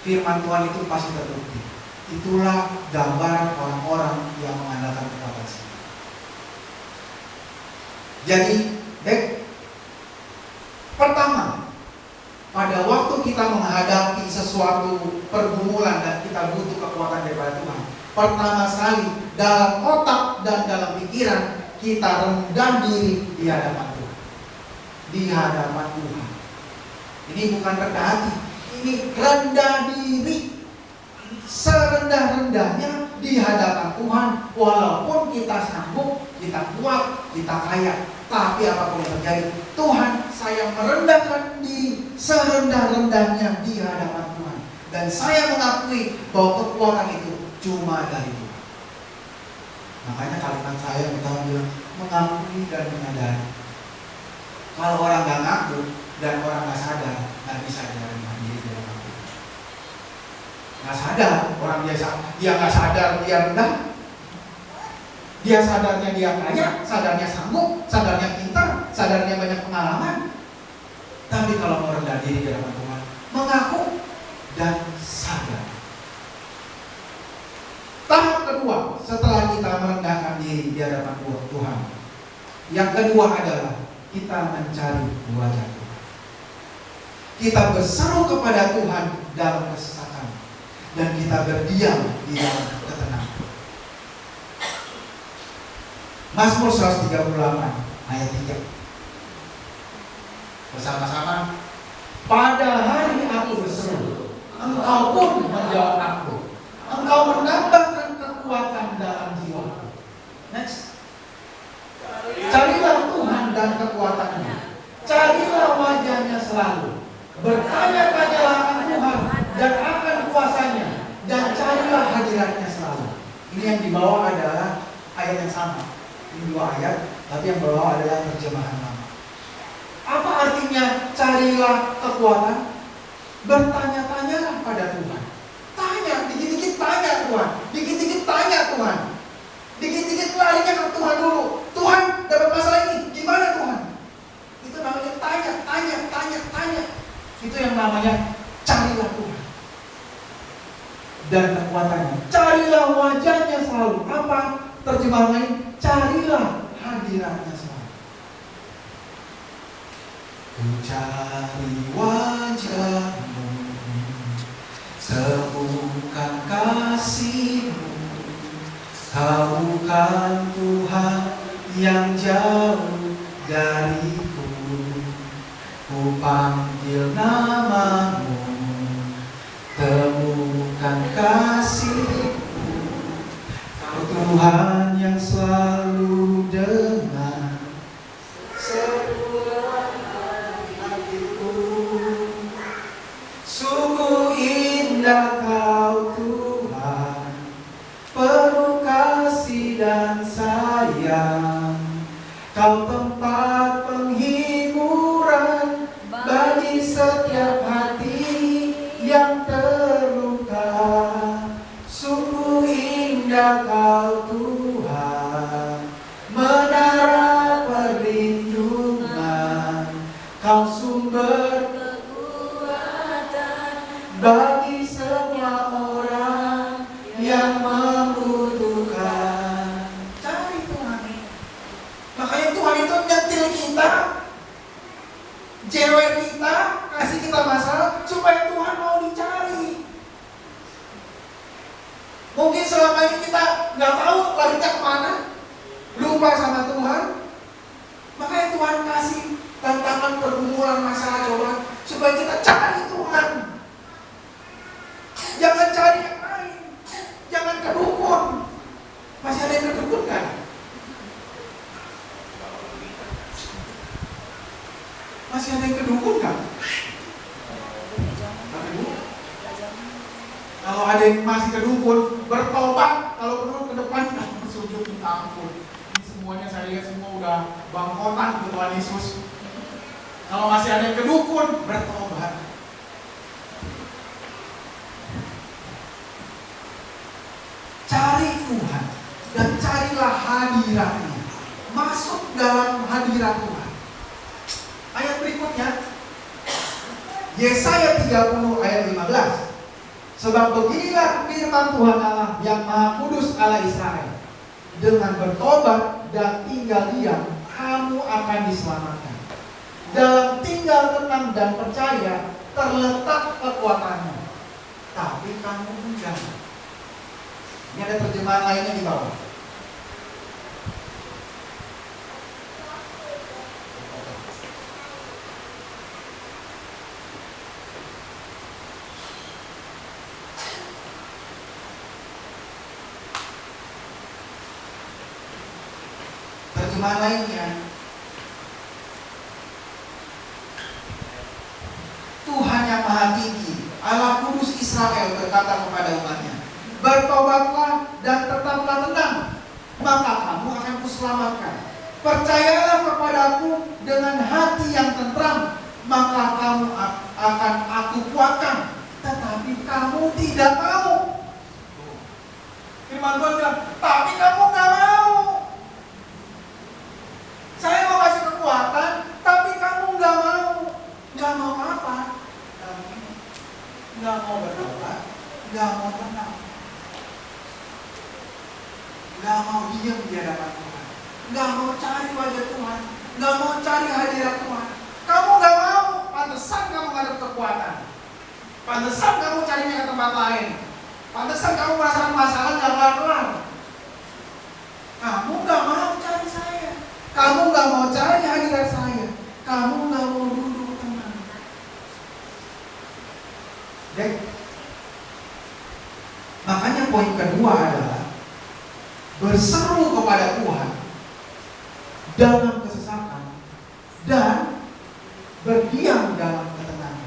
firman Tuhan itu pasti terbukti. Itulah gambaran orang-orang yang mengandalkan kekuatan sendiri. Jadi, pertama, pada waktu kita menghadapi sesuatu pergumulan dan kita butuh kekuatan daripada Tuhan, pertama sekali dalam otak dan dalam pikiran kita rendah diri di hadapan Tuhan. Di hadapan Tuhan. Ini bukan rendah hati, ini rendah diri. Serendah-rendahnya di hadapan Tuhan, walaupun kita sanggup, kita kuat, kita kaya, tapi apapun yang terjadi, Tuhan, saya merendahkan diri serendah-rendahnya di hadapan Tuhan, dan saya mengakui bahwa kekuatan itu cuma dari Tuhan. Makanya kalimat saya yang pertama bilang mengakui dan menyadari. Kalau orang nggak ngaku dan orang nggak sadar, nggak bisa merendah diri dalam hati. Nggak sadar, orang biasa dia nggak sadar dia rendah. Dia sadarnya dia kaya, sadarnya sanggup, sadarnya pintar, sadarnya banyak pengalaman. Tapi kalau mau rendah diri di hadapan Tuhan, mengaku dan sadar. Tahap kedua setelah kita merendahkan diri di hadapan Tuhan, yang kedua adalah kita mencari wajah Tuhan. Kita berseru kepada Tuhan dalam kesesakan, dan kita berdiam di dalam ketenangan. Mazmur 138 ayat 3. Bersama-sama. Pada hari aku berseru, Engkau pun menjawab aku. Engkau menambahkan kekuatan dalam jiwaku. Next. Carilah Tuhan dan kekuatannya. Carilah wajahnya selalu. Bertanya-tanyalah akan Tuhan dan akan kuasanya, dan carilah hadiratnya selalu. Ini yang di bawah adalah ayat yang sama. Ini dua ayat, tapi yang bawah adalah terjemahan lama. Apa artinya carilah kekuatan? Bertanya-tanyalah pada Tuhan. Tanya, dikit-dikit tanya Tuhan, dikit-dikit tanya Tuhan, dikit-dikit larinya ke Tuhan dulu. Tuhan, dapat masalah ini, gimana Tuhan? Itu namanya tanya. Itu yang namanya carilah Tuhan dan kekuatannya. Carilah wajahnya selalu. Apa terjemahan lain? Carilah hadiratnya selalu. Ku cari wajahmu, temukan kasihmu. Kau bukan Tuhan yang jauh dariku. Ku panggil namamu, temukan kasihmu. Kau Tuhan yang selalu dengar seruan hati. indah Kau Tuhan, penuh kasih dan sayang. Kau tempat penghiburan bagi setiap hati yang terluka. Sungguh indah Kau Tuhan, menara perlindungan. Kau sumber Kekuatan bagi semua orang yang membutuhkan. Cari Tuhan. Makanya Tuhan itu nyetil kita, jewer kita, kasih kita masalah supaya Tuhan mau dicari. Mungkin selama ini kita nggak tahu larinya kemana, lupa sama Tuhan. Makanya Tuhan kasih tantangan, pergumulan, masalah, cobaan supaya kita cari Tuhan. Jangan cari yang lain, jangan ke dukun. Masih ada yang ke dukun kan? Masih ada yang ke dukun kan? Kalau ada yang masih ke dukun, bertobat. Kalau perlu ke depan, sujud minta ampun. Ini semuanya saya lihat semua udah bangkotan ke Tuhan Yesus. Kalau masih ada yang ke dukun, bertobat. Cari Tuhan dan carilah hadiratnya. Masuk dalam hadirat Tuhan. Ayat berikutnya, Yesaya 30 ayat 15. Sebab beginilah firman Tuhan Allah yang Maha Kudus Allah Israel. Dengan bertobat dan tinggal diam, kamu akan diselamatkan. Dalam tinggal tenang dan percaya terletak kekuatanmu. Tapi kamu enggak. Ini ada terjemahan lainnya di bawah. Terjemahan lainnya, Tuhan yang Maha Tinggi, Allah Kudus Israel berkata kepada umatnya, bertobatlah dan tetaplah tenang, maka kamu akan kuselamatkan. Percayalah kepadaku dengan hati yang tentram, maka kamu akan aku kuatkan. Tetapi kamu tidak mau. Firman Tuhan bilang, tapi kamu gak mau. Saya mau kasih kekuatan, tapi kamu gak mau. Gak mau apa? Gak mau bertobat, gak mau tenang, gak mau diam di hadapan Tuhan, gak mau cari wajah Tuhan, gak mau cari hadirat Tuhan. Kamu gak mau, pantesan kamu gak ada kekuatan, pantesan kamu carinya ke tempat lain, pantesan kamu merasakan masalah gak kelar-kelar. Kamu gak mau cari saya, kamu gak mau cari hadirat saya, kamu gak mau duduk tenang. Dek, makanya poin kedua adalah berseru kepada Tuhan dalam kesesakan dan berdiam dalam ketenangan.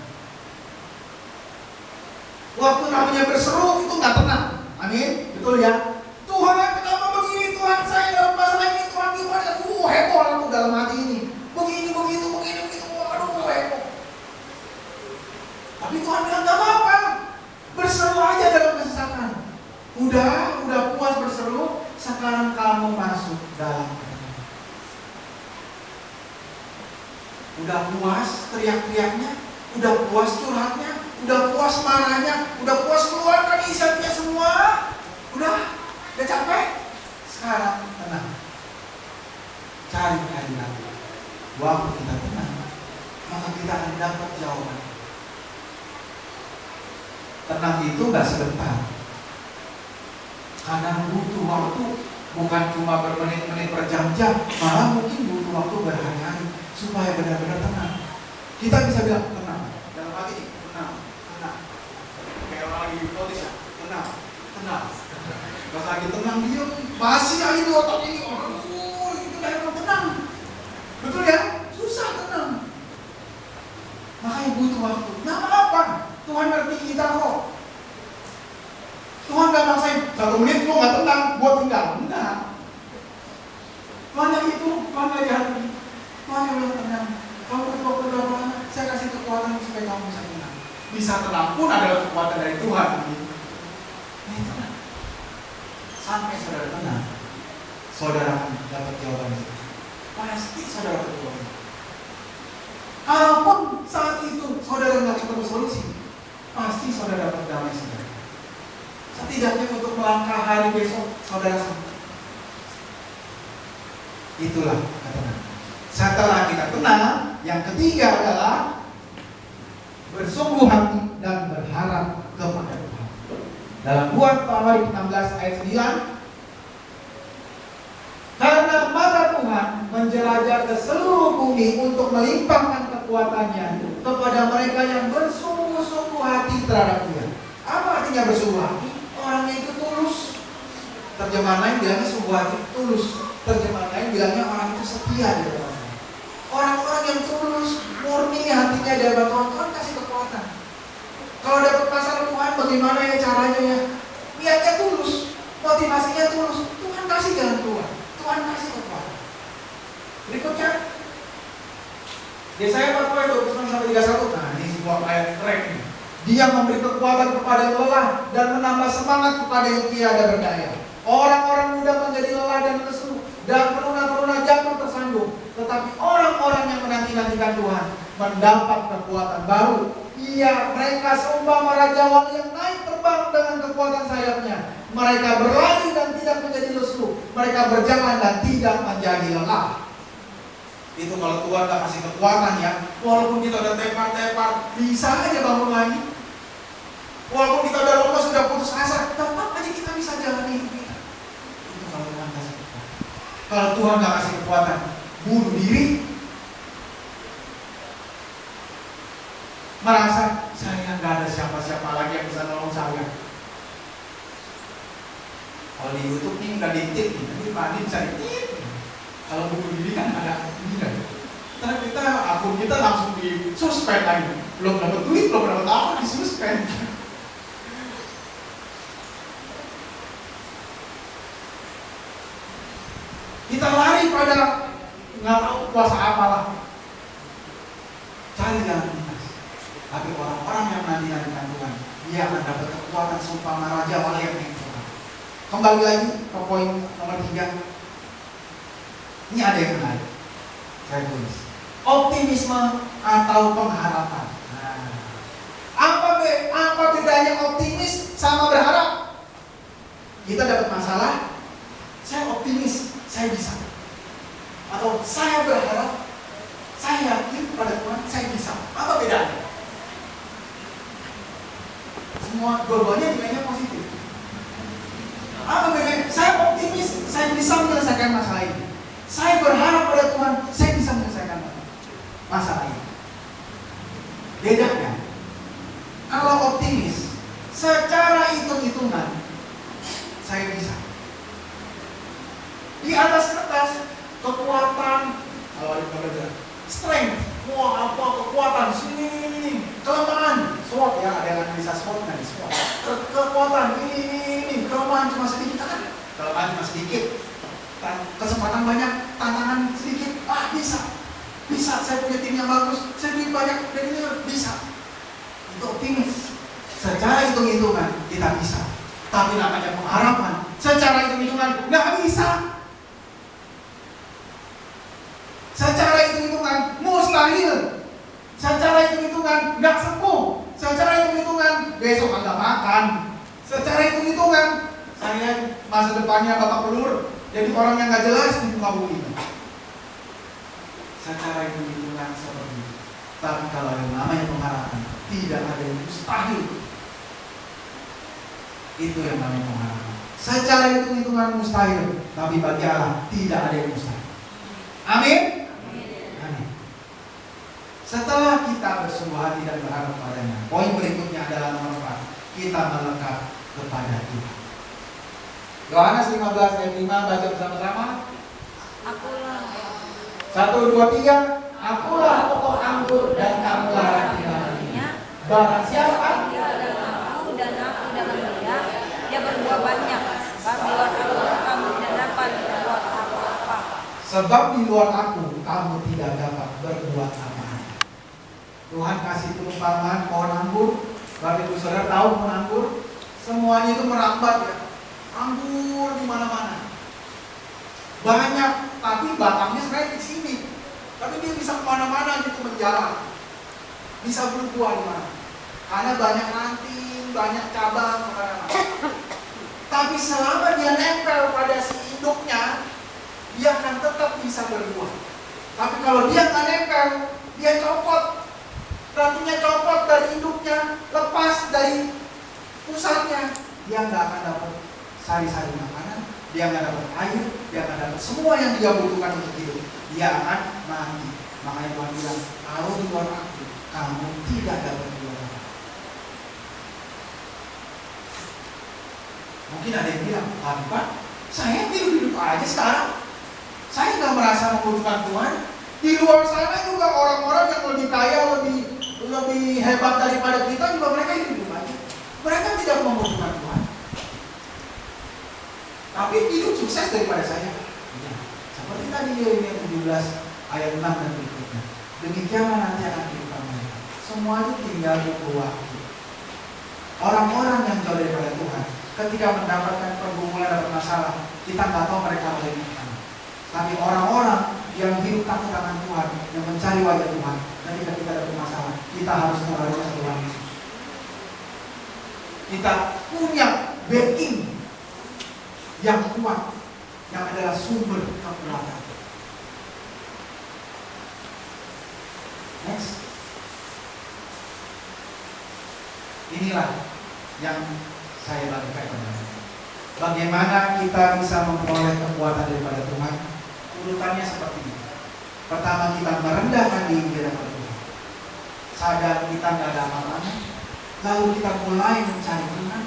Waktu namanya berseru itu nggak tenang, amin, betul ya? Tuhan, kenapa begini Tuhan, saya dalam masalah ini Tuhan gimana? Heboh aku dalam hati ini. Begini, begitu, waduh heboh. Tapi Tuhan bilang gak apa-apa, berseru aja dalam kesesakan. Udah puas berseru, sekarang kamu masuk dalam ketenangan. Udah puas teriak-teriaknya, udah puas curhatnya, udah puas marahnya, udah puas keluarkan isiannya semua, udah capek. Sekarang tenang, cari hadirat. Waktu kita tenang, maka kita akan dapat jawaban. Tenang itu gak sebentar, karena butuh waktu, bukan cuma bermenit-menit, berjam-jam, malah mungkin butuh waktu berhari-hari supaya benar-benar tenang. Kita bisa bilang tenang dalam hati, tenang. Kayak orang lagi hipnotis ya, tenang. Pas lagi tenang dia masih aja di otak ini, itu udah emang tenang, betul ya? Susah tenang. Makanya butuh waktu. Nah apa? Tuhan ngerti kita kok. Tuhan gak maksain 1 menit lu gak tenang, gua tinggal. Enggak. Tuhan yang itu, Tuhan lagi hati. Tuhan yang bilang tenang. Kamu berdoa, saya kasih kekuatan supaya kamu bisa tenang. Bisa tenang pun adalah kekuatan dari Tuhan. Ini tenang. Sampai saudara tenang, saudara akan dapat jawaban. Pasti saudara dapat jawaban. Kalaupun saat itu saudara nggak ketemu solusi, pasti saudara dapat damai saudara. Setidaknya untuk melangkah hari besok saudara sampai. Itulah ketenangan. Setelah kita tenang, yang ketiga adalah bersungguh hati dan berharap kepada Tuhan. Dalam 2 Tawarikh 16 ayat 9, karena mata Tuhan menjelajah ke seluruh bumi untuk melimpahkan kekuatannya kepada mereka yang bersungguh-sungguh hati terhadap Dia. Apa artinya bersungguh hati? Orangnya itu tulus. Terjemahan lain bilangnya sungguh hati tulus. Terjemahan lain bilangnya orang itu setia di dalam. Orang-orang yang tulus, murni hatinya di dalam Tuhan, Tuhan kasih kekuatan. Kalau dapat masalah Tuhan, bagaimana ya caranya ya? Niatnya tulus, motivasinya tulus. Tuhan kasih jalan keluar. Tuhan kasih kekuatan. Berikutnya, Yesaya 49-31. Nah, ini sebuah ayat keren. Dia memberi kekuatan kepada yang lelah dan menambah semangat kepada yang tiada berdaya. Orang-orang muda menjadi lelah dan lesu, dan peruna-peruna jatuh tersandung. Tetapi orang-orang yang menanti-nantikan Tuhan mendapat kekuatan baru. Mereka seumpama raja wali yang naik terbang dengan kekuatan sayapnya. Mereka berlari dan tidak menjadi lesu. Mereka berjalan dan tidak menjadi lelah. Itu kalau Tuhan gak kasih kekuatan ya, walaupun kita udah tepar-tepar, bisa aja bangun lagi. Walaupun kita udah lemas, sudah putus asa, tetap aja kita bisa jalani hidup kita. Itu kalau Tuhan kasih kekuatan. Kalau Tuhan gak kasih kekuatan, bunuh diri, merasa saya nggak ada siapa-siapa lagi yang bisa nolong saya. Kalau di YouTube nih udah ditip, nanti Pak Adi bisa ditip. Kalau bunuh diri kan ada ini kan. Karena kita akun kita langsung di suspend lagi. Belum dapat duit, belum dapat apa, di suspend. Kita lari pada nggak tahu kuasa apalah. Cari jalan pintas. Tapi orang-orang yang nanti-nantikan Tuhan, dia akan dapat kekuatan seumpama raja wali yang naik terbang. Kembali lagi ke poin nomor 3. Ini ada yang menarik. Saya tulis. Optimisme atau pengharapan. Nah, apa bedanya optimis sama berharap? Kita dapat masalah, saya optimis, saya bisa. Atau saya berharap, saya yakin pada Tuhan, saya bisa. Apa bedanya? Semua dua-duanya nilainya positif. Apa bedanya? Saya optimis, saya bisa menyelesaikan masalah ini. Saya berharap pada Tuhan, saya bisa menyelesaikan masalah ini. Bedanya, kalau optimis, secara hitung-hitungan, saya bisa. Di atas kertas, kekuatan, kalau ada bekerja, strength, wah apa kekuatan, sini, kelemahan, SWOT ya, ada yang analisa SWOT, nah SWOT, kekuatan, ini, kelemahan cuma sedikit, kan? Kelemahan cuma sedikit, kesempatan banyak, tantangan sedikit, bisa, saya punya tim yang bagus, saya duit banyak, dan ini bisa. Itu optimis. Secara hitung-hitungan kita bisa, tapi namanya pengharapan, secara hitung-hitungan nggak bisa. Secara hitung-hitungan mustahil. Secara hitung-hitungan nggak sembuh. Secara hitung-hitungan besok agak makan. Secara hitung-hitungan saya masa depannya babak belur, jadi orang yang nggak jelas di muka bumi. Secara hitung-hitungan seperti itu. Tapi kalau yang namanya pengharapan, tidak ada yang mustahil. Itu yang namanya pengharapan. Secara hitung-hitungan mustahil, tapi bagi Allah tidak ada yang mustahil. Amin. Setelah kita bersungguh hati dan berharap padanya, poin berikutnya adalah nomor 4. Kita melekat kepada Tuhan. Yohanes 15 ayat 5, baca bersama-sama. Akulah. 1, 2, 3. Akulah pokok anggur dan kamulah ranting-rantingnya. Barang siapa Dia dalam aku dan aku dalam dia Sebab di luar aku, kamu tidak dapat berbuat apa-apa. Tuhan kasih perumpamaan pohon anggur. Bapak Ibu Saudara tahu pohon anggur? Semuanya itu merambat ya. Anggur di mana-mana. Banyak, tapi batangnya sebenarnya di sini. Tapi dia bisa kemana-mana gitu menjalar. Bisa berbuah di mana. Karena banyak ranting, banyak cabang, kemana-mana. Tapi selama dia nempel pada si induknya, dia akan tetap bisa berbuah. Tapi kalau dia nggak nempel, dia copot. Rantingnya copot dari induknya, lepas dari pusatnya, dia nggak akan dapat sari-sari makanan, dia nggak dapat air, dia nggak dapat semua yang dia butuhkan untuk hidup. Dia akan mati. Makanya Tuhan bilang, kalau di luar aku, kamu tidak dapat berbuat apa. Mungkin ada yang bilang, Pak, saya hidup-hidup aja sekarang. Saya nggak merasa membutuhkan Tuhan. Di luar sana juga orang-orang yang lebih kaya, lebih hebat daripada kita juga mereka hidup aja. Mereka tidak membutuhkan Tuhan. Tapi hidup sukses daripada saya. Ya. Seperti tadi Yeremia 17 ayat 6 dan berikutnya. Demikianlah nanti akan kehidupan mereka. Semuanya tinggal butuh waktu. Orang-orang yang jauh daripada Tuhan, ketika mendapatkan pergumulan dan masalah, kita nggak tahu mereka bagaimana. Tapi orang-orang yang hidup takut akan Tuhan, yang mencari wajah Tuhan, ketika kita ada masalah, kita harus melalui Tuhan Yesus. Kita punya backing yang kuat, yang adalah sumber kekuatan. Next. Inilah yang saya bagikan kepada Anda. Bagaimana kita bisa memperoleh kekuatan daripada Tuhan? Urutannya seperti ini. Pertama, kita merendahkan diri di hadapan Tuhan. Sadar kita nggak ada apa-apa. Lalu kita mulai mencari Tuhan,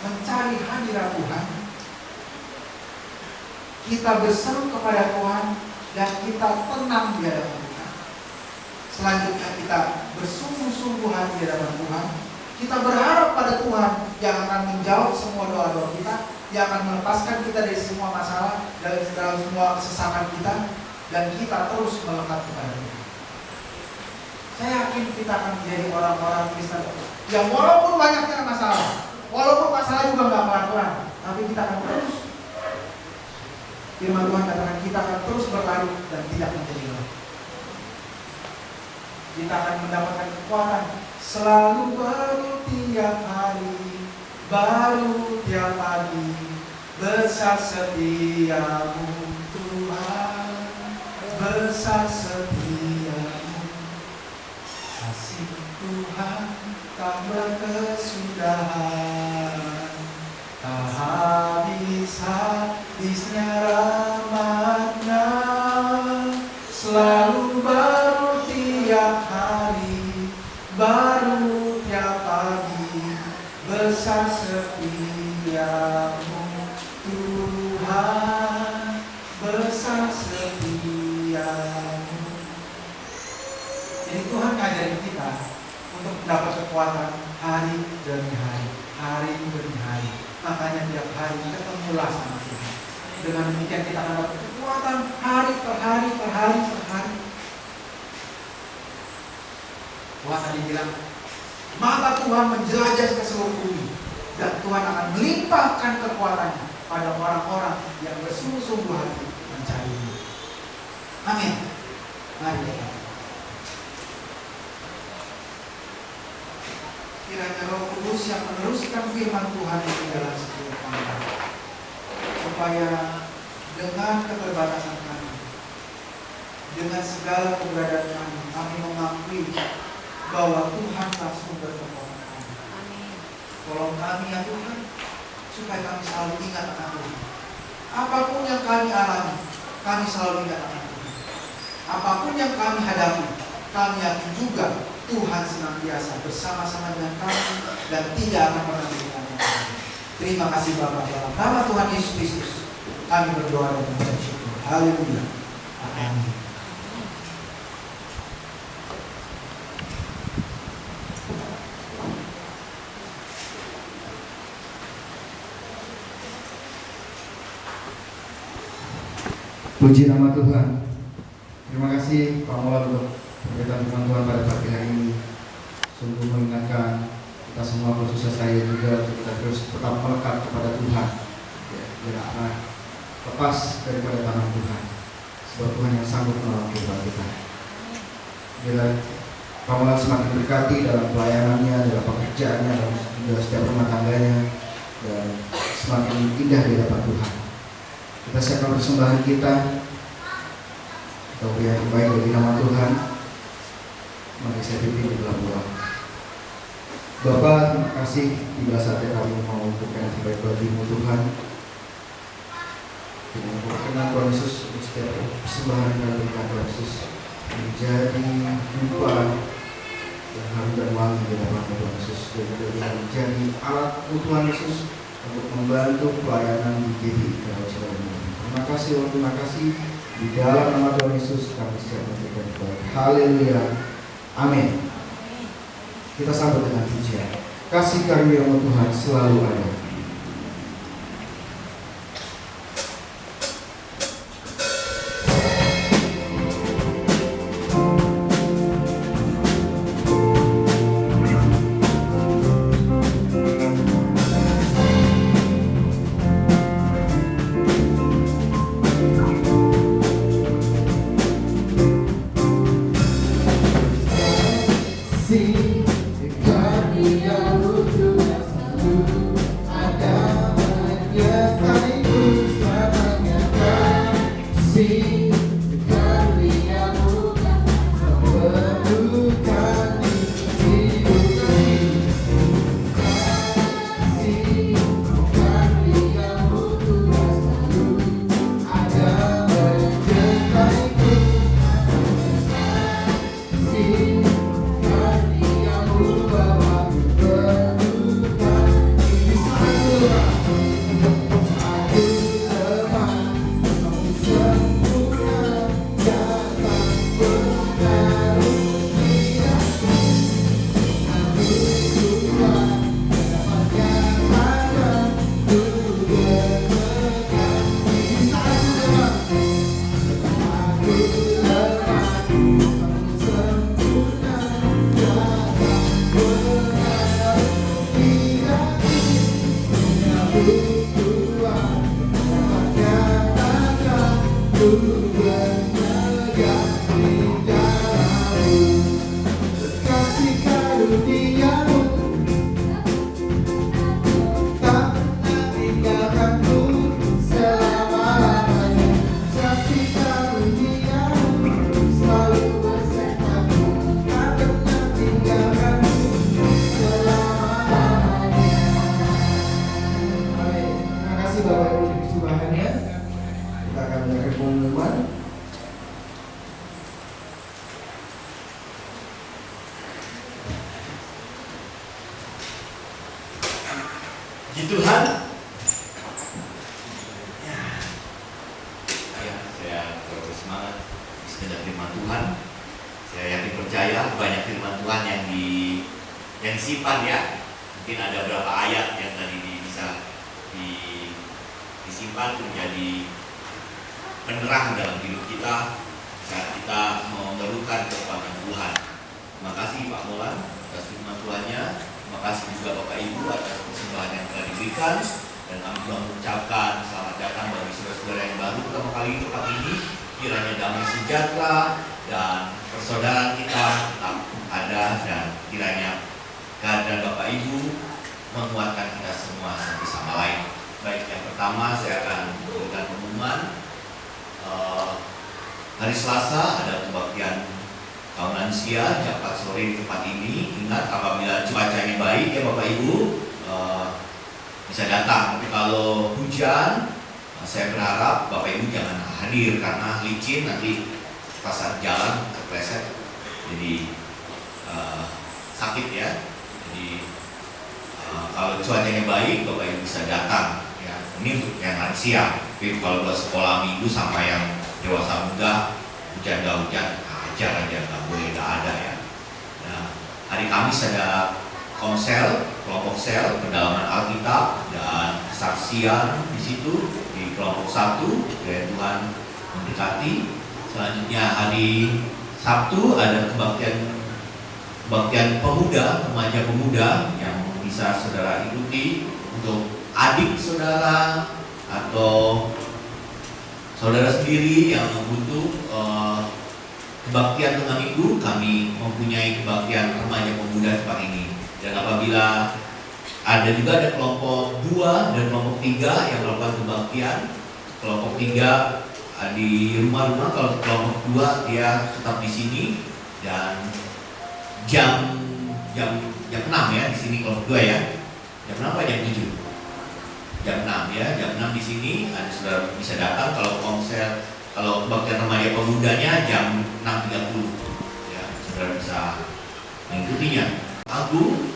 mencari hadirat Tuhan. Kita berseru kepada Tuhan dan kita tenang di hadapan Tuhan. Selanjutnya kita bersungguh-sungguh hati di hadapan Tuhan. Kita berharap pada Tuhan yang akan menjawab semua doa-doa kita, yang akan melepaskan kita dari semua masalah, dari semua kesesakan kita, dan kita terus melekat kepada Tuhan. Saya yakin kita akan menjadi orang-orang Kristen yang walaupun banyaknya masalah, walaupun masalah juga nggak pelan-pelan, tapi kita akan terus. Firman Tuhan katakan kita akan terus berlari dan tidak menjadi lelah. Kita akan mendapatkan kekuatan selalu baru tiap hari, baru tiap pagi, besar setiamu Tuhan, besar setiamu, kasih Tuhan tak berkesudahan, tak habis-habisnya rahmat-Nya, selalu baru tiap hari, baru tiap pagi, besar setiamu Tuhan, besar setiamu. Jadi Tuhan ngajarin kita untuk mendapat kekuatan hari demi hari, hari demi hari. Makanya tiap hari ketemulah sama Tuhan. Dengan demikian kita akan dapat kekuatan hari per hari per hari per hari. Tuhan tadi bilang, mata Tuhan menjelajah ke seluruh bumi, dan Tuhan akan melimpahkan kekuatannya pada orang-orang yang bersungguh-sungguh hati mencari-Nya. Amin. Mari kita. Kiranya Roh Kudus yang meneruskan firman Tuhan di dalam setiap kami, supaya dengan keterbatasan kami, dengan segala keberadaan kami, kami mengakui bahwa Tuhanlah sumber kekuatan kami. Tolong kami ya Tuhan, supaya kami selalu ingat akan Tuhan. Apapun yang kami alami, kami selalu ingat akan Tuhan. Apapun yang kami hadapi, kami yakin juga Tuhan senantiasa bersama-sama dengan kami dan tidak akan pernah meninggalkan kami. Terima kasih Bapa, dalam nama Tuhan Yesus Kristus kami berdoa dan mengucap syukur. Haleluya. Amin. Puji nama Tuhan. Terima kasih Pak Mola untuk berkaitan firman Tuhan pada pagi hari ini. Sungguh mengingatkan kita semua, khususnya saya juga, untuk kita terus tetap melekat kepada Tuhan. Tidak akan lepas daripada tangan Tuhan. Sebab Tuhan yang sanggup menolong kehidupan kita. Bila Pak Mola semakin berkati dalam pelayanannya, dalam pekerjaannya, dalam juga setiap rumah tangganya, dan semakin indah di hadapan Tuhan. Kita siapkan persembahan kita beri yang terbaik bagi nama Tuhan. Mari saya pimpin di dalam doa. Bapa, terima kasih bila saatnya kami mau untuk yang terbaik bagi-Mu Tuhan. Dengan berkenan Tuhan Yesus, setiap persembahan yang kami berikan Tuhan Yesus menjadi rupa yang harum dan wangi di hadapan Tuhan Yesus, dan juga menjadi alat Tuhan Yesus untuk membantu pelayanan di GBI Kerajinan. Terima kasih, Tuhan, terima kasih. Di dalam nama Tuhan Yesus kami siap memberikan kepada. Haleluya. Amin. Kita sambut dengan pujian. Kasih karunia Tuhan selalu ada. Puji Tuhan. Ya, saya terus semangat sekedar firman Tuhan. Saya yakin percaya banyak firman Tuhan yang disimpan ya. Mungkin ada beberapa ayat yang tadi bisa disimpan menjadi penerang dalam hidup kita saat kita mengeluhkan kekuatan Tuhan. Terima kasih Pak Molan atas firman Tuhannya. Terima kasih juga Bapak Ibu atas persembahan yang telah diberikan, dan kami juga mengucapkan selamat datang bagi saudara-saudara yang baru pertama kali di tempat ini. Kiranya damai sejahtera dan persaudaraan kita tetap ada, dan kiranya kehadiran Bapak Ibu menguatkan kita semua satu sama lain. Baik, yang pertama saya akan memberikan pengumuman. Hari Selasa ada kebaktian kaum lansia jam 4 sore di tempat ini. Ingat, apabila cuacanya baik ya Bapak Ibu bisa datang. Tapi kalau hujan, saya berharap Bapak Ibu jangan hadir karena licin, nanti pas saat jalan kepleset jadi sakit ya. Jadi kalau cuacanya baik Bapak Ibu bisa datang ya. Ini untuk yang lansia. Tapi kalau buat sekolah minggu sama yang dewasa muda, hujan gak hujan ajar aja, nggak boleh nggak ada ya. Nah, hari Kamis ada konsel, kelompok sel pendalaman Alkitab dan kesaksian di situ di kelompok 1. Dan Tuhan mendekati. Selanjutnya hari Sabtu ada kebaktian pemuda, remaja pemuda yang bisa saudara ikuti untuk adik saudara atau saudara sendiri yang butuh kebaktian tengah minggu. Kami mempunyai kebaktian remaja pemuda tempat ini. Dan apabila ada kelompok 2 dan kelompok 3 yang melakukan kebaktian. Kelompok 3 di rumah-rumah, kalau kelompok 2 dia tetap di sini. Dan jam 6 ya di sini kelompok 2 ya. Jam 6 apa jam 7? Jam 6 ya, jam 6 di sini ada saudara bisa datang. Kalau kebaktian remaja pemudanya jam 6.30 ya, saudara bisa mengikutinya. Agung,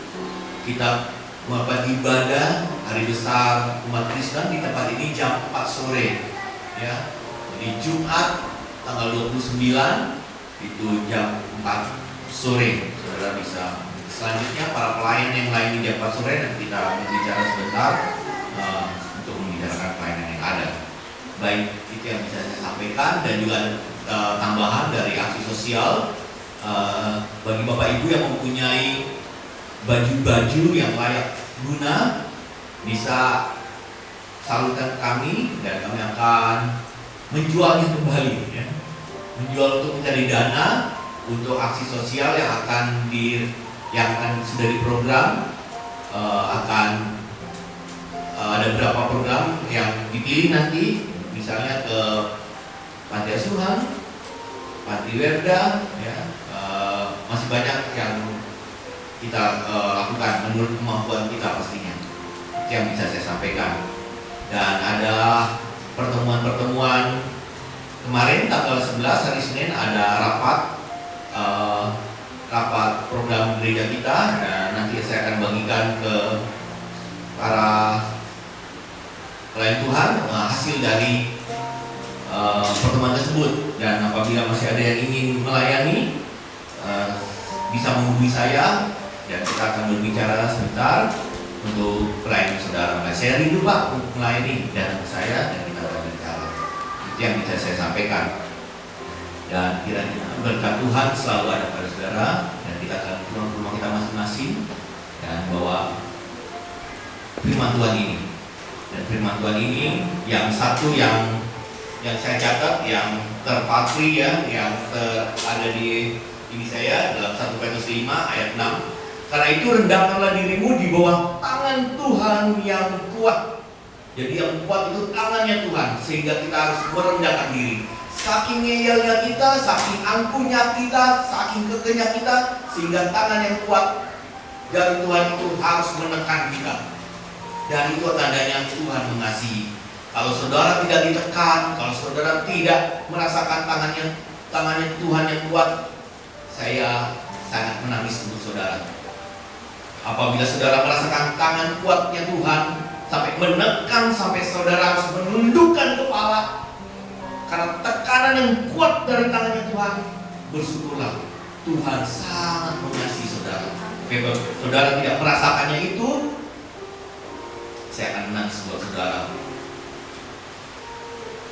kita melakukan ibadah hari besar umat Kristen di tempat ini jam 4 sore ya. Jadi Jumat tanggal 29 itu jam 4 sore saudara bisa. Selanjutnya para pelayan yang lain di jam 4 sore dan kita berbicara sebentar untuk membicarakan pelayanan yang ada. Baik, itu yang bisa saya sampaikan. Dan juga ada tambahan dari aksi sosial bagi Bapak Ibu yang mempunyai baju-baju yang layak guna, bisa salurkan kami dan kami akan menjualnya kembali ya. Menjual untuk mencari dana untuk aksi sosial yang akan sudah diprogram. Akan ada beberapa program yang dipilih nanti, misalnya ke panti asuhan, panti werda ya. Masih banyak yang kita lakukan menurut kemampuan kita pastinya. Itu yang bisa saya sampaikan. Dan ada pertemuan-pertemuan kemarin tanggal 11 hari Senin ada rapat program gereja kita, dan nanti saya akan bagikan ke para pelayan Tuhan hasil dari pertemuan tersebut. Dan apabila masih ada yang ingin melayani, bisa menghubungi saya dan kita akan berbicara sebentar untuk pelayanan saudara. Saya rindu Pak untuk melayani, dan saya dan kita akan berbicara. Itu yang bisa saya sampaikan. Dan kiranya berkat Tuhan selalu ada pada saudara, dan kita akan pulang ke rumah kita masing-masing dan bawa firman Tuhan ini. Dan firman Tuhan ini yang satu yang saya catat, yang terpatri ya, yang ada di ini saya dalam 1 Petrus 5 ayat 6. Karena itu rendahkanlah dirimu di bawah tangan Tuhan yang kuat. Jadi yang kuat itu tangannya Tuhan, sehingga kita harus merendahkan diri. Saking ngeyelnya kita, saking angkuhnya kita, saking kekehnya kita, sehingga tangan yang kuat dari Tuhan itu harus menekan kita. Dan itu tandanya Tuhan mengasihi. Kalau saudara tidak ditekan, kalau saudara tidak merasakan tangannya Tuhan yang kuat, saya sangat menangis untuk saudara. Apabila saudara merasakan tangan kuatnya Tuhan sampai menekan, sampai saudara harus menundukkan kepala karena tekanan yang kuat dari tangannya Tuhan, bersyukurlah, Tuhan sangat mengasihi saudara. Kalau saudara tidak merasakannya itu, saya akan menangis buat saudara.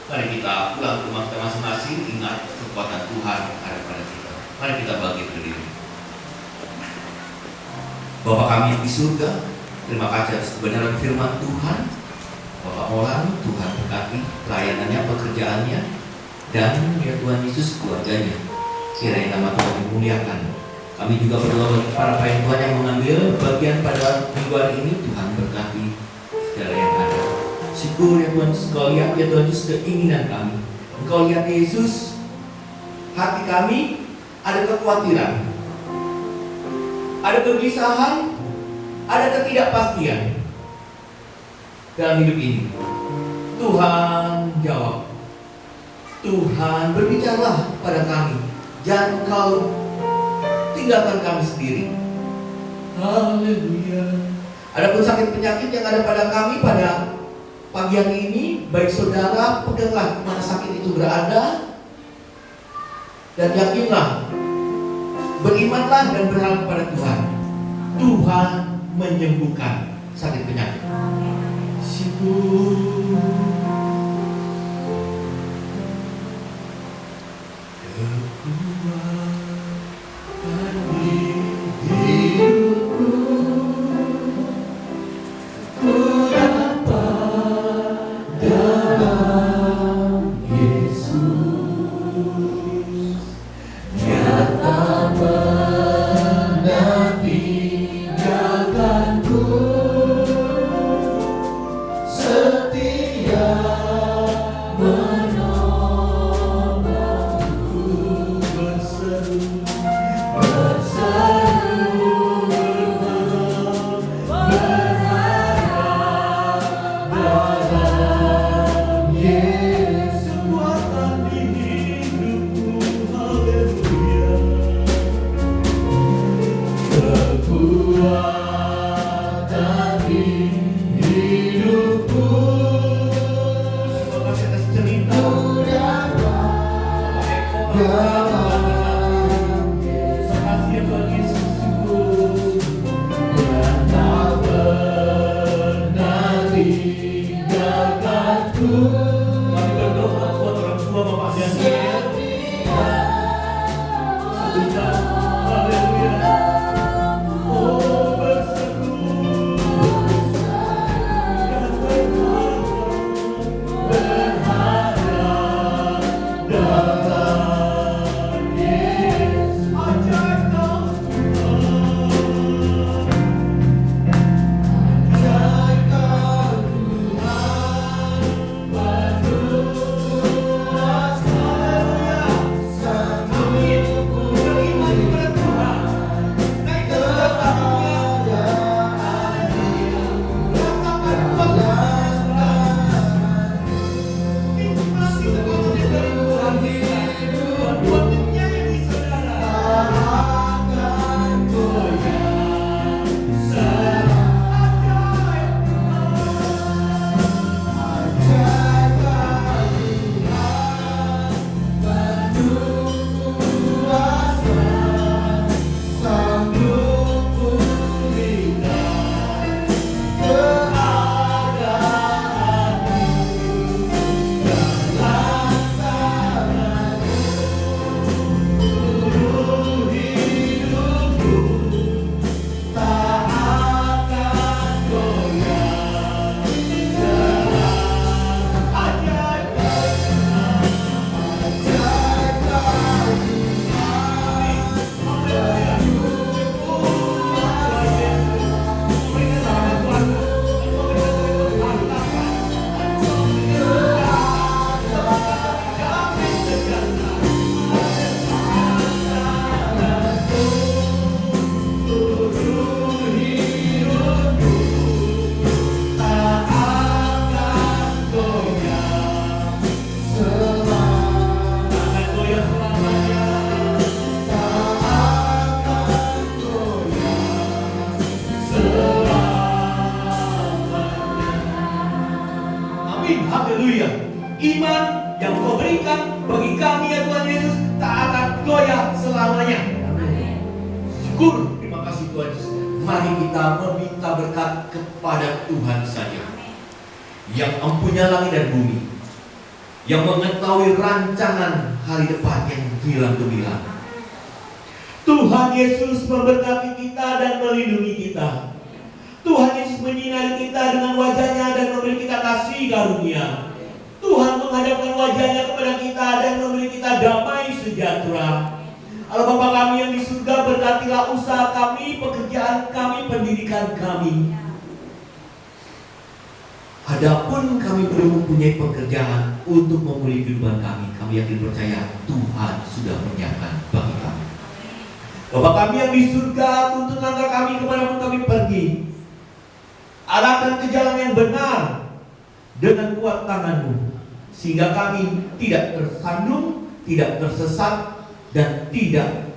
Mari kita pulang ke rumah kita masing-masing, ingat kekuatan Tuhan ada pada kita. Mari kita bangkit berdiri. Bapa kami yang di surga, terima kasih atas kebenaran firman Tuhan. Bapak Molan, Tuhan berkati pelayanannya, pekerjaannya, dan ya Tuhan Yesus keluarganya. Kiranya nama Tuhan dimuliakan. Kami juga berdoa bagi para pelayan Tuhan yang mengambil bagian pada mingguan ini. Tuhan berkati segala yang ada. Syukur ya Tuhan, Engkau lihat ya Tuhan Yesus keinginan kami. Engkau lihat Yesus, hati kami ada kekhawatiran, ada kegelisahan, ada ketidakpastian dalam hidup ini. Tuhan jawab, Tuhan berbicaralah pada kami. Jangan Engkau tinggalkan kami sendiri. Haleluya. Adapun sakit penyakit yang ada pada kami pada pagi hari ini, baik saudara peganglah mana sakit itu berada, dan yakinlah, berimanlah dan berharap kepada Tuhan. Tuhan menyembuhkan sakit penyakit. Syukur. berikan bagi kami ya Tuhan Yesus tak akan goyah selamanya. Syukur, terima kasih Tuhan Yesus. Mari kita meminta berkat kepada Tuhan saja, yang empunya langit dan bumi, yang mengetahui rancangan hari depan yang hilang gemilang. Tuhan Yesus memberkati kita dan melindungi kita. Tuhan Yesus menyinari kita dengan wajahnya dan memberi kita kasih karunia. Tuhan menghadapkan wajahnya kepada kita dan memberi kita damai sejahtera. Allah Bapa kami yang di surga, berkatilah usaha kami, pekerjaan kami, pendidikan kami. Adapun kami belum mempunyai pekerjaan untuk memulih kehidupan kami, kami yakin percaya Tuhan sudah menyiapkan bagi kami. Bapa kami yang di surga, tuntun langkah kami kemanapun kami pergi. Arahkan ke jalan yang benar dengan kuat tangan-Mu, sehingga kami tidak tersandung, tidak tersesat, dan tidak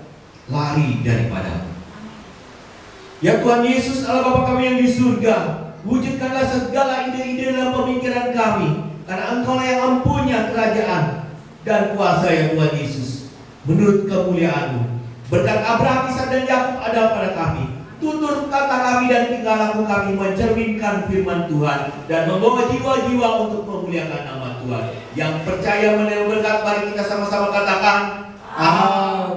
lari daripada-Mu. Ya Tuhan Yesus, Allah Bapa kami yang di surga, wujudkanlah segala ide-ide dalam pemikiran kami, karena Engkau yang empunya kerajaan dan kuasa ya Tuhan Yesus. Menurut kemuliaan-Mu, berkat Abraham, Ishak dan Yakub ada pada kami. Tutur kata kami dan tingkah laku kami mencerminkan firman Tuhan dan membawa jiwa-jiwa untuk memuliakan nama Tuhan. Yang percaya menerima berkat, mari kita sama-sama katakan amin.